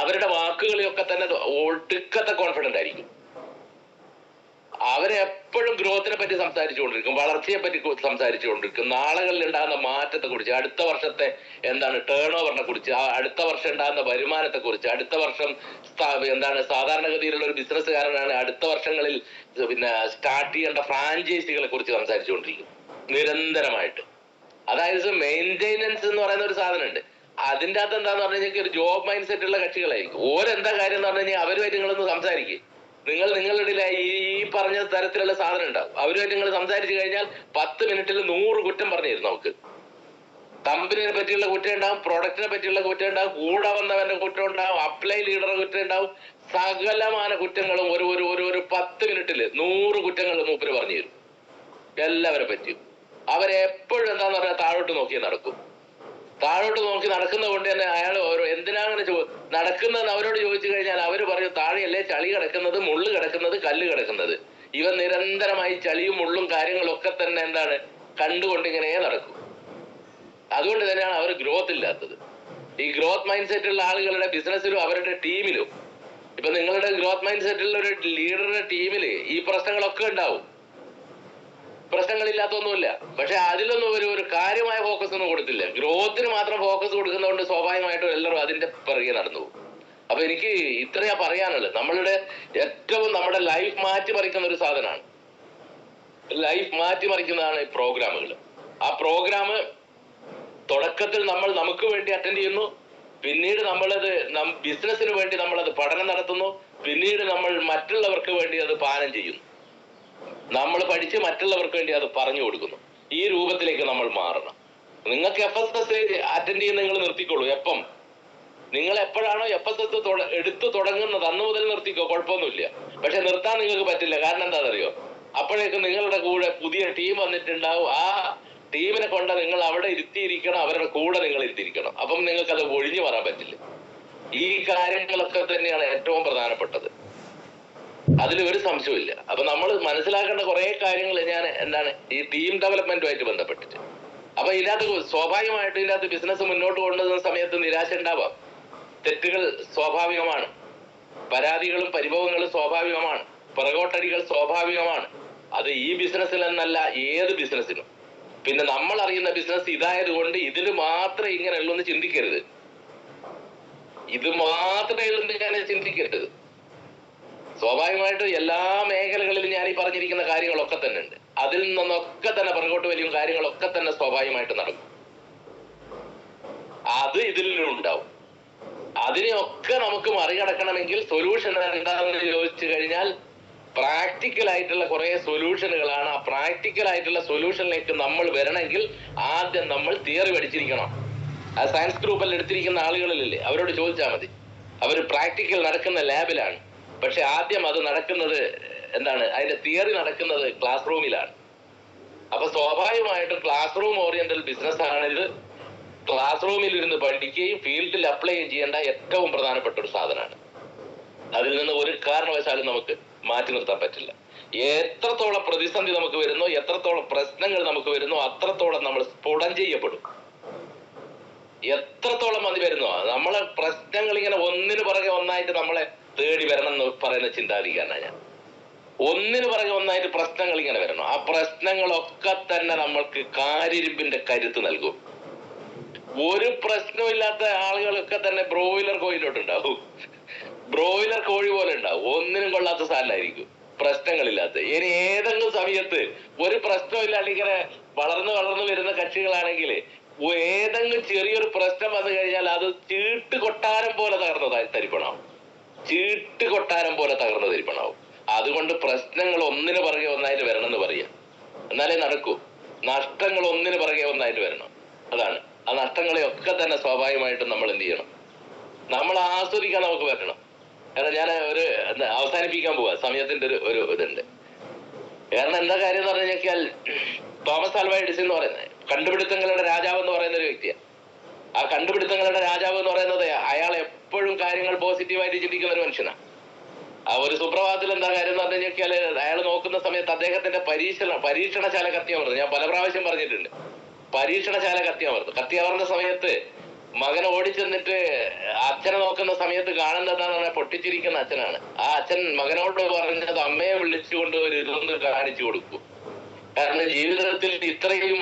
അവരുടെ വാക്കുകളിലൊക്കെ തന്നെ ഒടുക്കത്തെ കോൺഫിഡന്റ് ആയിരിക്കും. അവരെപ്പോഴും ഗ്രോത്തിനെ പറ്റി സംസാരിച്ചുകൊണ്ടിരിക്കും, വളർച്ചയെ പറ്റി സംസാരിച്ചുകൊണ്ടിരിക്കും, നാളുകളിൽ ഉണ്ടാകുന്ന മാറ്റത്തെ കുറിച്ച്, അടുത്ത വർഷത്തെ എന്താണ് ടേൺ ഓവറിനെ കുറിച്ച്, അടുത്ത വർഷം ഉണ്ടാകുന്ന വരുമാനത്തെ കുറിച്ച്, അടുത്ത വർഷം എന്താണ് സാധാരണഗതിയിലുള്ള ഒരു ബിസിനസ്സുകാരനാണ് അടുത്ത വർഷങ്ങളിൽ പിന്നെ സ്റ്റാർട്ട് ചെയ്യേണ്ട ഫ്രാഞ്ചൈസികളെ കുറിച്ച് സംസാരിച്ചുകൊണ്ടിരിക്കും നിരന്തരമായിട്ട്. അതായത് മെയിൻ്റെനൻസ് എന്ന് പറയുന്ന ഒരു സാധനമുണ്ട്. അതിൻ്റെ അകത്ത് എന്താന്ന് പറഞ്ഞു കഴിഞ്ഞാൽ ഒരു ജോബ് മൈൻഡ് സെറ്റ് ഉള്ള കക്ഷികളായിരിക്കും. ഓരെന്താ കാര്യം എന്ന് പറഞ്ഞു കഴിഞ്ഞാൽ അവരുമായിട്ട് നിങ്ങളൊന്ന് സംസാരിക്കുക. നിങ്ങളുടെ ഈ പറഞ്ഞ തരത്തിലുള്ള സാധനം ഉണ്ടാവും. അവരുമായിട്ട് നിങ്ങൾ സംസാരിച്ചു കഴിഞ്ഞാൽ 10 മിനിറ്റിൽ 100 കുറ്റം പറഞ്ഞു തരും. നമുക്ക് കമ്പനിയെ പറ്റിയുള്ള കുറ്റം ഉണ്ടാവും, പ്രൊഡക്റ്റിനെ പറ്റിയുള്ള കുറ്റം ഉണ്ടാവും, കൂടെ വന്നവന്റെ കുറ്റം ഉണ്ടാവും, അപ്ലൈ ലീഡറുടെ കുറ്റം ഉണ്ടാവും, സകലമാന കുറ്റങ്ങളും ഒരു 10 മിനിറ്റിൽ 100 കുറ്റങ്ങൾ മൂപ്പര് പറഞ്ഞു തരും എല്ലാവരെ പറ്റിയും. അവരെപ്പോഴും എന്താന്ന് പറഞ്ഞാൽ താഴോട്ട് നോക്കിയേ നടക്കും. താഴോട്ട് നോക്കി നടക്കുന്നത് കൊണ്ട് തന്നെ അയാൾ എന്തിനാണ് നടക്കുന്നതെന്ന് അവരോട് ചോദിച്ചു കഴിഞ്ഞാൽ അവർ പറയും താഴെയല്ലേ ചളി കിടക്കുന്നത്, മുള്ളു കിടക്കുന്നത്, കല്ല് കിടക്കുന്നത്. ഇവൻ നിരന്തരമായി ചളിയും മുള്ളും കാര്യങ്ങളൊക്കെ തന്നെ എന്താണ് കണ്ടുകൊണ്ടിങ്ങനെ നടക്കും. അതുകൊണ്ട് തന്നെയാണ് അവർ ഗ്രോത്ത് ഇല്ലാത്തത്. ഈ ഗ്രോത്ത് മൈൻഡ് സെറ്റുള്ള ആളുകളുടെ ബിസിനസ്സിലും അവരുടെ ടീമിലും, ഇപ്പൊ നിങ്ങളുടെ ഗ്രോത്ത് മൈൻഡ് സെറ്റുള്ള ഒരു ലീഡറുടെ ടീമില് ഈ പ്രശ്നങ്ങളൊക്കെ ഉണ്ടാവും. പ്രശ്നങ്ങളില്ലാത്തൊന്നുമില്ല. പക്ഷെ അതിലൊന്നും ഒരു കാര്യമായ ഫോക്കസ് ഒന്നും കൊടുത്തില്ല. ഗ്രോത്തിന് മാത്രം ഫോക്കസ് കൊടുക്കുന്നതുകൊണ്ട് സ്വാഭാവികമായിട്ടും എല്ലാവരും അതിന്റെ പിറകെ നടന്നു പോകും. അപ്പൊ എനിക്ക് ഇത്രയാ പറയാനുള്ളത്. നമ്മുടെ ലൈഫ് മാറ്റിമറിക്കുന്ന ഒരു സാധനമാണ്. ലൈഫ് മാറ്റിമറിക്കുന്നതാണ് ഈ പ്രോഗ്രാമുകൾ. ആ പ്രോഗ്രാം തുടക്കത്തിൽ നമ്മൾ നമുക്ക് വേണ്ടി അറ്റൻഡ് ചെയ്യുന്നു, പിന്നീട് നമ്മളത് ബിസിനസ്സിന് വേണ്ടി നമ്മളത് പഠനം നടത്തുന്നു, പിന്നീട് നമ്മൾ മറ്റുള്ളവർക്ക് വേണ്ടി അത് പാനം ചെയ്യുന്നു. നമ്മൾ പഠിച്ച് മറ്റുള്ളവർക്ക് വേണ്ടി അത് പറഞ്ഞു കൊടുക്കുന്നു. ഈ രൂപത്തിലേക്ക് നമ്മൾ മാറണം. നിങ്ങൾക്ക് FSS അറ്റൻഡ് ചെയ്യുന്ന നിങ്ങൾ നിർത്തിക്കോളൂ. നിങ്ങൾ എപ്പോഴാണോ FSS എടുത്തു തുടങ്ങുന്നത് അന്ന് മുതൽ നിർത്തിക്കോ, കുഴപ്പമൊന്നുമില്ല. പക്ഷെ നിർത്താൻ നിങ്ങൾക്ക് പറ്റില്ല. കാരണം എന്താണെന്നറിയോ? അപ്പോഴേക്കും നിങ്ങളുടെ കൂടെ പുതിയ ടീം വന്നിട്ടുണ്ടാവും. ആ ടീമിനെ കൊണ്ട് നിങ്ങൾ അവിടെ ഇരുത്തിയിരിക്കണം, അവരുടെ കൂടെ നിങ്ങൾ ഇരുത്തിയിരിക്കണം. അപ്പം നിങ്ങൾക്ക് അത് ഒഴിഞ്ഞു മാറാൻ പറ്റില്ല. ഈ കാര്യങ്ങളൊക്കെ തന്നെയാണ് ഏറ്റവും പ്രധാനപ്പെട്ടത്. അതിൽ ഒരു സംശയമില്ല. അപ്പൊ നമ്മൾ മനസ്സിലാക്കേണ്ട കുറെ കാര്യങ്ങൾ ഈ ടീം ഡെവലപ്മെന്റുമായിട്ട് ബന്ധപ്പെട്ടിട്ട്. അപ്പൊ ഇതിനകത്ത് സ്വാഭാവികമായിട്ടും ഇതിനകത്ത് ബിസിനസ് മുന്നോട്ട് കൊണ്ടുവന്ന സമയത്ത് നിരാശ ഉണ്ടാവാം, തെറ്റുകൾ സ്വാഭാവികമാണ്, പരാതികളും പരിഭവങ്ങളും സ്വാഭാവികമാണ്, പിറകോട്ടടികൾ സ്വാഭാവികമാണ്. അത് ഈ ബിസിനസ്സിൽ എന്നല്ല ഏത് ബിസിനസ്സിനും. പിന്നെ നമ്മൾ അറിയുന്ന ബിസിനസ് ഇതായതുകൊണ്ട് ഇതിന് മാത്രമേ ഇങ്ങനെ ഉള്ളൂ ചിന്തിക്കരുത്. ഇത് മാത്രമേ ഉള്ളൂ ഞാൻ ചിന്തിക്കരുത്. സ്വാഭാവികമായിട്ടും എല്ലാ മേഖലകളിലും ഞാൻ ഈ പറഞ്ഞിരിക്കുന്ന കാര്യങ്ങളൊക്കെ തന്നെ ഉണ്ട്. അതിൽ നിന്നൊക്കെ തന്നെ പുറകോട്ട് വലിയ കാര്യങ്ങളൊക്കെ തന്നെ സ്വാഭാവികമായിട്ട് നടക്കും. അത് ഇതിലുണ്ടാവും. അതിനെയൊക്കെ നമുക്ക് മറികടക്കണമെങ്കിൽ സൊല്യൂഷൻ എന്താണെന്ന് ചോദിച്ചു കഴിഞ്ഞാൽ പ്രാക്ടിക്കൽ ആയിട്ടുള്ള കുറെ സൊല്യൂഷനുകളാണ്. ആ പ്രാക്ടിക്കൽ ആയിട്ടുള്ള സൊല്യൂഷനിലേക്ക് നമ്മൾ വരണമെങ്കിൽ ആദ്യം നമ്മൾ തിയറി പഠിച്ചിരിക്കണം. ആ സയൻസ് ഗ്രൂപ്പിൽ എടുത്തിരിക്കുന്ന ആളുകളിലല്ലേ, അവരോട് ചോദിച്ചാൽ മതി. അവർ പ്രാക്ടിക്കൽ നടക്കുന്ന ലാബിലാണ്. പക്ഷെ ആദ്യം അത് നടക്കുന്നത് അതിന്റെ തിയറി നടക്കുന്നത് ക്ലാസ് റൂമിലാണ്. അപ്പൊ സ്വാഭാവികമായിട്ടും ക്ലാസ് റൂം ഓറിയന്റൽ ബിസിനസ് ആണിത്. ക്ലാസ് റൂമിൽ ഇരുന്ന് പഠിക്കുകയും ഫീൽഡിൽ അപ്ലൈ ചെയ്യേണ്ട ഏറ്റവും പ്രധാനപ്പെട്ട ഒരു സാധനമാണ്. അതിൽ നിന്ന് ഒരു കാരണവശാലും നമുക്ക് മാറ്റി നിർത്താൻ പറ്റില്ല. എത്രത്തോളം പ്രതിസന്ധി നമുക്ക് വരുന്നോ, എത്രത്തോളം പ്രശ്നങ്ങൾ നമുക്ക് വരുന്നോ, അത്രത്തോളം നമ്മൾ സ്ഫുടം ചെയ്യപ്പെടും. എത്രത്തോളം മതി വരുന്നോ നമ്മളെ പ്രശ്നങ്ങൾ ഇങ്ങനെ ഒന്നിനു പുറകെ ഒന്നായിട്ട് നമ്മളെ തേടി വരണം എന്ന് പറയുന്ന ചിന്താഗതിക്കാരനാണ് ഞാൻ. ഒന്നിനു പുറകെ ഒന്നായിട്ട് പ്രശ്നങ്ങൾ ഇങ്ങനെ വരണം. ആ പ്രശ്നങ്ങളൊക്കെ തന്നെ നമ്മൾക്ക് കാരിരുമ്പിന്റെ കരുത്ത് നൽകും. ഒരു പ്രശ്നമില്ലാത്ത ആളുകളൊക്കെ തന്നെ ബ്രോയിലർ കോഴിയിലോട്ടുണ്ടാവും. ബ്രോയിലർ കോഴി പോലെ ഉണ്ടാവും. ഒന്നിനും കൊള്ളാത്ത സാധനമായിരിക്കും പ്രശ്നങ്ങളില്ലാത്ത. ഇനി ഏതെങ്കിലും സമയത്ത് ഒരു പ്രശ്നമില്ലാണ്ട് ഇങ്ങനെ വളർന്നു വരുന്ന കക്ഷികളാണെങ്കിൽ ഏതെങ്കിലും ചെറിയൊരു പ്രശ്നം വന്നു കഴിഞ്ഞാൽ അത് ചീട്ട് കൊട്ടാരം പോലെ തരിപ്പണാവും. ചീട്ട് കൊട്ടാരം പോലെ തകർന്നു തരിപ്പണാവും. അതുകൊണ്ട് പ്രശ്നങ്ങൾ ഒന്നിനു പുറകെ ഒന്നായിട്ട് വരണം എന്ന് പറയാം. എന്നാലേ നടക്കൂ. നഷ്ടങ്ങൾ ഒന്നിനു പുറകെ ഒന്നായിട്ട് വരണം. അതാണ്. ആ നഷ്ടങ്ങളെയൊക്കെ തന്നെ സ്വാഭാവികമായിട്ടും നമ്മൾ എന്ത് ചെയ്യണം? നമ്മൾ ആസ്വദിക്കാൻ നമുക്ക് പറ്റണം. കാരണം ഞാൻ അവസാനിപ്പിക്കാൻ പോവാ. സമയത്തിന്റെ ഒരു ഇതുണ്ട്. കാരണം എന്താ കാര്യം എന്ന് പറഞ്ഞു കഴിഞ്ഞാൽ തോമസ് ആൽവ എഡിസൺ എന്ന് പറയുന്നത് കണ്ടുപിടുത്തങ്ങളുടെ രാജാവ് എന്ന് പറയുന്ന ഒരു വ്യക്തിയാണ്. ആ കണ്ടുപിടുത്തങ്ങളുടെ രാജാവ് എന്ന് പറയുന്നത് അയാൾ എപ്പോഴും കാര്യങ്ങൾ പോസിറ്റീവായിട്ട് ചിന്തിക്കുന്ന ഒരു മനുഷ്യനാണ്. ആ ഒരു സുപ്രഭാതത്തിൽ എന്താ കാര്യം എന്ന് പറഞ്ഞു കഴിഞ്ഞാൽ അയാൾ നോക്കുന്ന സമയത്ത് അദ്ദേഹത്തിന്റെ പരീക്ഷണശാല കത്തിയമർന്നു. ഞാൻ പല പ്രാവശ്യം പറഞ്ഞിട്ടുണ്ട്. പരീക്ഷണശാല കത്തിയമർന്നു സമയത്ത് മകൻ ഓടിച്ചെന്നിട്ട് അച്ഛനെ നോക്കുന്ന സമയത്ത് കാണുന്നതെന്ന് പറഞ്ഞാൽ പൊട്ടിച്ചിരിക്കുന്ന അച്ഛനാണ്. ആ അച്ഛൻ മകനോട് പറഞ്ഞത് അമ്മയെ വിളിച്ചുകൊണ്ട് ഒരു ഇതൊന്ന് കാണിച്ചു കൊടുക്കൂ. കാരണം ജീവിതത്തിൽ ഇത്രയും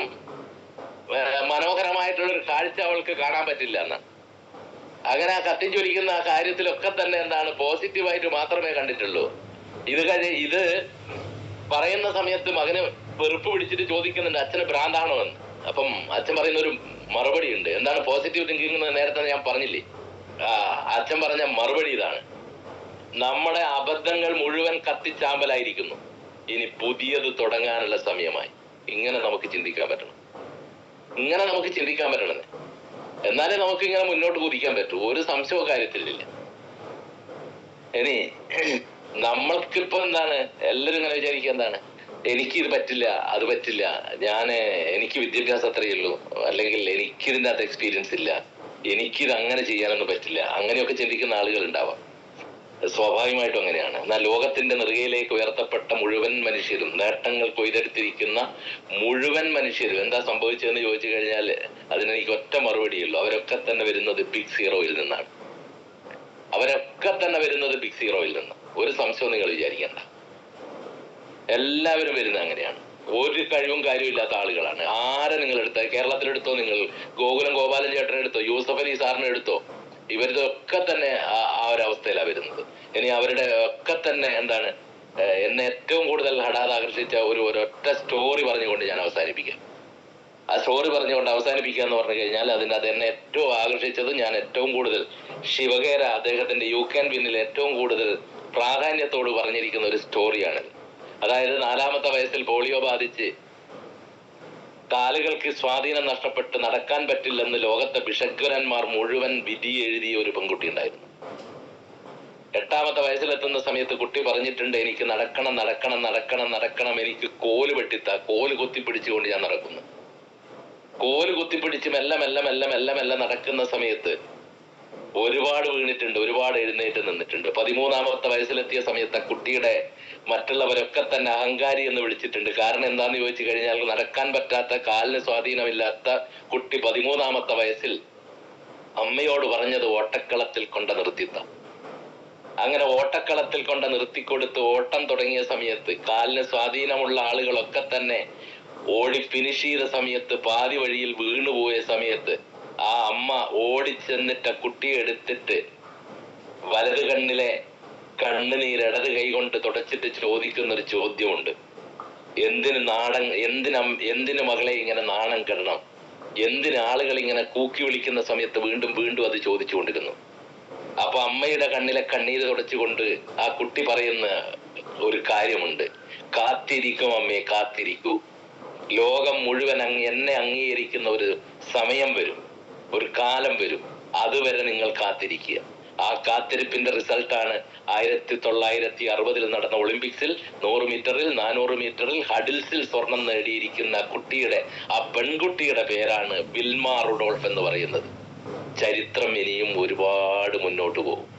മനോഹരമായിട്ടുള്ളൊരു കാഴ്ച അവൾക്ക് കാണാൻ പറ്റില്ല എന്നാണ്. അങ്ങനെ ആ കത്തിച്ചൊലിക്കുന്ന ആ കാര്യത്തിലൊക്കെ തന്നെ എന്താണ് പോസിറ്റീവായിട്ട് മാത്രമേ കണ്ടിട്ടുള്ളൂ. ഇത് പറയുന്ന സമയത്ത് മകന് വെറുപ്പ് പിടിച്ചിട്ട് ചോദിക്കുന്നുണ്ട് അച്ഛന് ഭ്രാന്താണോ എന്ന്. അപ്പം അച്ഛൻ പറയുന്ന ഒരു മറുപടി ഉണ്ട്. എന്താണ് പോസിറ്റീവ് തിങ്കിങ് എന്ന് നേരത്തെ ഞാൻ പറഞ്ഞില്ലേ. അച്ഛൻ പറഞ്ഞ മറുപടി ഇതാണ്: നമ്മുടെ അബദ്ധങ്ങൾ മുഴുവൻ കത്തിച്ചാമ്പലായിരിക്കുന്നു, ഇനി പുതിയത് തുടങ്ങാനുള്ള സമയമായി. ഇങ്ങനെ നമുക്ക് ചിന്തിക്കാൻ പറ്റണം. എന്നാലേ നമുക്ക് ഇങ്ങനെ മുന്നോട്ട് കുതിക്കാൻ പറ്റൂ. ഒരു സംശയവും കാര്യത്തിലില്ല. ഇനി നമ്മൾക്കിപ്പോ എന്താണ് എല്ലാരും ഇങ്ങനെ വിചാരിക്കുക, എന്താണ് എനിക്കിത് പറ്റില്ല, അത് പറ്റില്ല, എനിക്ക് വിദ്യാഭ്യാസം അത്രയേ ഉള്ളൂ, അല്ലെങ്കിൽ എനിക്കിതിൻ്റെ അകത്ത് എക്സ്പീരിയൻസ് ഇല്ല, എനിക്കിത് അങ്ങനെ ചെയ്യാനൊന്നും പറ്റില്ല, അങ്ങനെയൊക്കെ ചിന്തിക്കുന്ന ആളുകൾ ഉണ്ടാവാം. സ്വാഭാവികമായിട്ടും അങ്ങനെയാണ്. എന്നാൽ ലോകത്തിന്റെ നെറുകയിലേക്ക് ഉയർത്തപ്പെട്ട മുഴുവൻ മനുഷ്യരും, നേട്ടങ്ങൾ കൊയ്തെടുത്തിരിക്കുന്ന മുഴുവൻ മനുഷ്യരും എന്താ സംഭവിച്ചതെന്ന് ചോദിച്ചു കഴിഞ്ഞാൽ അതിനെനിക്ക് ഒറ്റ മറുപടിയുള്ളൂ: അവരൊക്കെ തന്നെ വരുന്നത് ബിഗ് സീറോയിൽ നിന്നാണ്. ഒരു സംശയവും നിങ്ങൾ വിചാരിക്കണ്ട. എല്ലാവരും വരുന്നത് അങ്ങനെയാണ്. ഒരു കഴിവും കാര്യവും ഇല്ലാത്ത ആളുകളാണ്. ആരെ നിങ്ങൾ എടുത്ത, കേരളത്തിലെടുത്തോ, നിങ്ങൾ ഗോകുലം ഗോപാലൻ ചേട്ടനെ എടുത്തോ, യൂസഫ് അലി സാറിനെ എടുത്തോ, ഇവരുടെ ഒക്കെ തന്നെ ആ ഒരു അവസ്ഥയിലാണ് വരുന്നത്. ഇനി അവരുടെ ഒക്കെ തന്നെ എന്താണ് എന്നെ ഏറ്റവും കൂടുതൽ ഹഠാത് ആകർഷിച്ച ഒരൊറ്റ സ്റ്റോറി പറഞ്ഞുകൊണ്ട് ഞാൻ അവസാനിപ്പിക്കാം. ആ സ്റ്റോറി പറഞ്ഞുകൊണ്ട് അവസാനിപ്പിക്കുക എന്ന് പറഞ്ഞു കഴിഞ്ഞാൽ അതിൻ്റെ അത് എന്നെ ഏറ്റവും ആകർഷിച്ചത്, ഞാൻ ഏറ്റവും കൂടുതൽ ശിവകേര അദ്ദേഹത്തിന്റെ യു ക്യാൻ വിന്നിൽ ഏറ്റവും കൂടുതൽ പ്രാധാന്യത്തോട് പറഞ്ഞിരിക്കുന്ന ഒരു സ്റ്റോറിയാണ്. അതായത് 4-ാമത്തെ വയസ്സിൽ പോളിയോ ബാധിച്ച് കാലുകൾക്ക് സ്വാധീനം നഷ്ടപ്പെട്ട് നടക്കാൻ പറ്റില്ലെന്ന് ലോകത്തെ ഭിഷഗ്വരന്മാർ മുഴുവൻ വിധി എഴുതിയ ഒരു പെൺകുട്ടി ഉണ്ടായിരുന്നു. 8-ാമത്തെ വയസ്സിലെത്തുന്ന സമയത്ത് കുട്ടി പറഞ്ഞിട്ടുണ്ട്, എനിക്ക് നടക്കണം, എനിക്ക് കോല് വെട്ടിത്ത, കോല് കുത്തിപ്പിടിച്ചുകൊണ്ട് ഞാൻ നടക്കുന്നു. കോല് കുത്തിപ്പിടിച്ച് മെല്ലെ നടക്കുന്ന സമയത്ത് ഒരുപാട് വീണിട്ടുണ്ട്, ഒരുപാട് എഴുന്നേറ്റ് നിന്നിട്ടുണ്ട്. 13-ാമത്തെ വയസ്സിലെത്തിയ സമയത്ത് ആ കുട്ടിയുടെ മറ്റുള്ളവരൊക്കെ തന്നെ അഹങ്കാരി എന്ന് വിളിച്ചിട്ടുണ്ട്. കാരണം എന്താന്ന് ചോദിച്ചു കഴിഞ്ഞാൽ, നടക്കാൻ പറ്റാത്ത, കാലിന് സ്വാധീനമില്ലാത്ത കുട്ടി 13-ാമത്തെ വയസ്സിൽ അമ്മയോട് പറഞ്ഞത് ഓട്ടക്കളത്തിൽ കൊണ്ട് നിർത്തിത്ത. അങ്ങനെ ഓട്ടക്കളത്തിൽ കൊണ്ട് നിർത്തിക്കൊടുത്ത് ഓട്ടം തുടങ്ങിയ സമയത്ത് കാലിന് സ്വാധീനമുള്ള ആളുകളൊക്കെ തന്നെ ഓടി ഫിനിഷ് ചെയ്ത സമയത്ത്, പാതി വഴിയിൽ വീണുപോയ സമയത്ത് ആ അമ്മ ഓടിച്ചെന്നിട്ട് ആ കുട്ടിയെ എടുത്തിട്ട് വലത് കണ്ണിലെ കണ്ണുനീർ ഇടത് കൈ കൊണ്ട് തുടച്ചിട്ട് ചോദിക്കുന്നൊരു ചോദ്യമുണ്ട്: എന്തിന് മകളെ ഇങ്ങനെ നാണം കെടണം? എന്തിന് ആളുകൾ ഇങ്ങനെ കൂക്കി വിളിക്കുന്ന സമയത്ത് വീണ്ടും അത് ചോദിച്ചുകൊണ്ടിരുന്നു. അപ്പൊ അമ്മയുടെ കണ്ണിലെ കണ്ണീര് തുടച്ചുകൊണ്ട് ആ കുട്ടി പറയുന്ന ഒരു കാര്യമുണ്ട്: കാത്തിരിക്കും അമ്മേ, കാത്തിരിക്കൂ. ലോകം മുഴുവൻ എന്നെ അംഗീകരിക്കുന്ന ഒരു സമയം വരും, ഒരു കാലം വരും. അതുവരെ നിങ്ങൾ കാത്തിരിക്കുക. ആ കാത്തിരിപ്പിന്റെ റിസൾട്ടാണ് 1960 നടന്ന ഒളിമ്പിക്സിൽ 100 മീറ്ററിൽ 400 മീറ്ററിൽ ഹഡിൽസിൽ സ്വർണം നേടിയിരിക്കുന്ന കുട്ടിയുടെ, ആ പെൺകുട്ടിയുടെ പേരാണ് വിൽമ റുഡോൾഫ് എന്ന് പറയുന്നത്. ചരിത്രം ഇനിയും ഒരുപാട് മുന്നോട്ട് പോകും.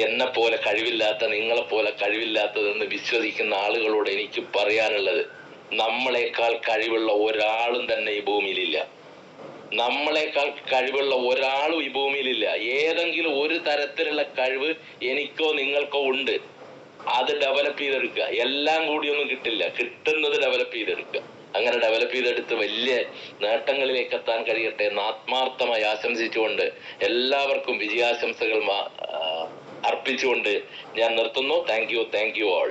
എന്നെ പോലെ കഴിവില്ലാത്ത, നിങ്ങളെപ്പോലെ കഴിവില്ലാത്തതെന്ന് വിശ്വസിക്കുന്ന ആളുകളോട് എനിക്ക് പറയാനുള്ളത്, നമ്മളെക്കാൾ കഴിവുള്ള ഒരാളും തന്നെ ഈ ഭൂമിയിലില്ല. ഏതെങ്കിലും ഒരു തരത്തിലുള്ള കഴിവ് എനിക്കോ നിങ്ങൾക്കോ ഉണ്ട്. അത് ഡെവലപ്പ് ചെയ്തെടുക്കുക. എല്ലാം കൂടിയൊന്നും കിട്ടില്ല, കിട്ടുന്നത് ഡെവലപ്പ് ചെയ്തെടുക്കുക. അങ്ങനെ ഡെവലപ്പ് ചെയ്തെടുത്ത് വലിയ നേട്ടങ്ങളിലേക്ക് എത്താൻ കഴിയട്ടെ എന്ന് ആത്മാർത്ഥമായി ആശംസിച്ചുകൊണ്ട്, എല്ലാവർക്കും വിജയാശംസകൾ അർപ്പിച്ചുകൊണ്ട് ഞാൻ നിർത്തുന്നു. Thank you all.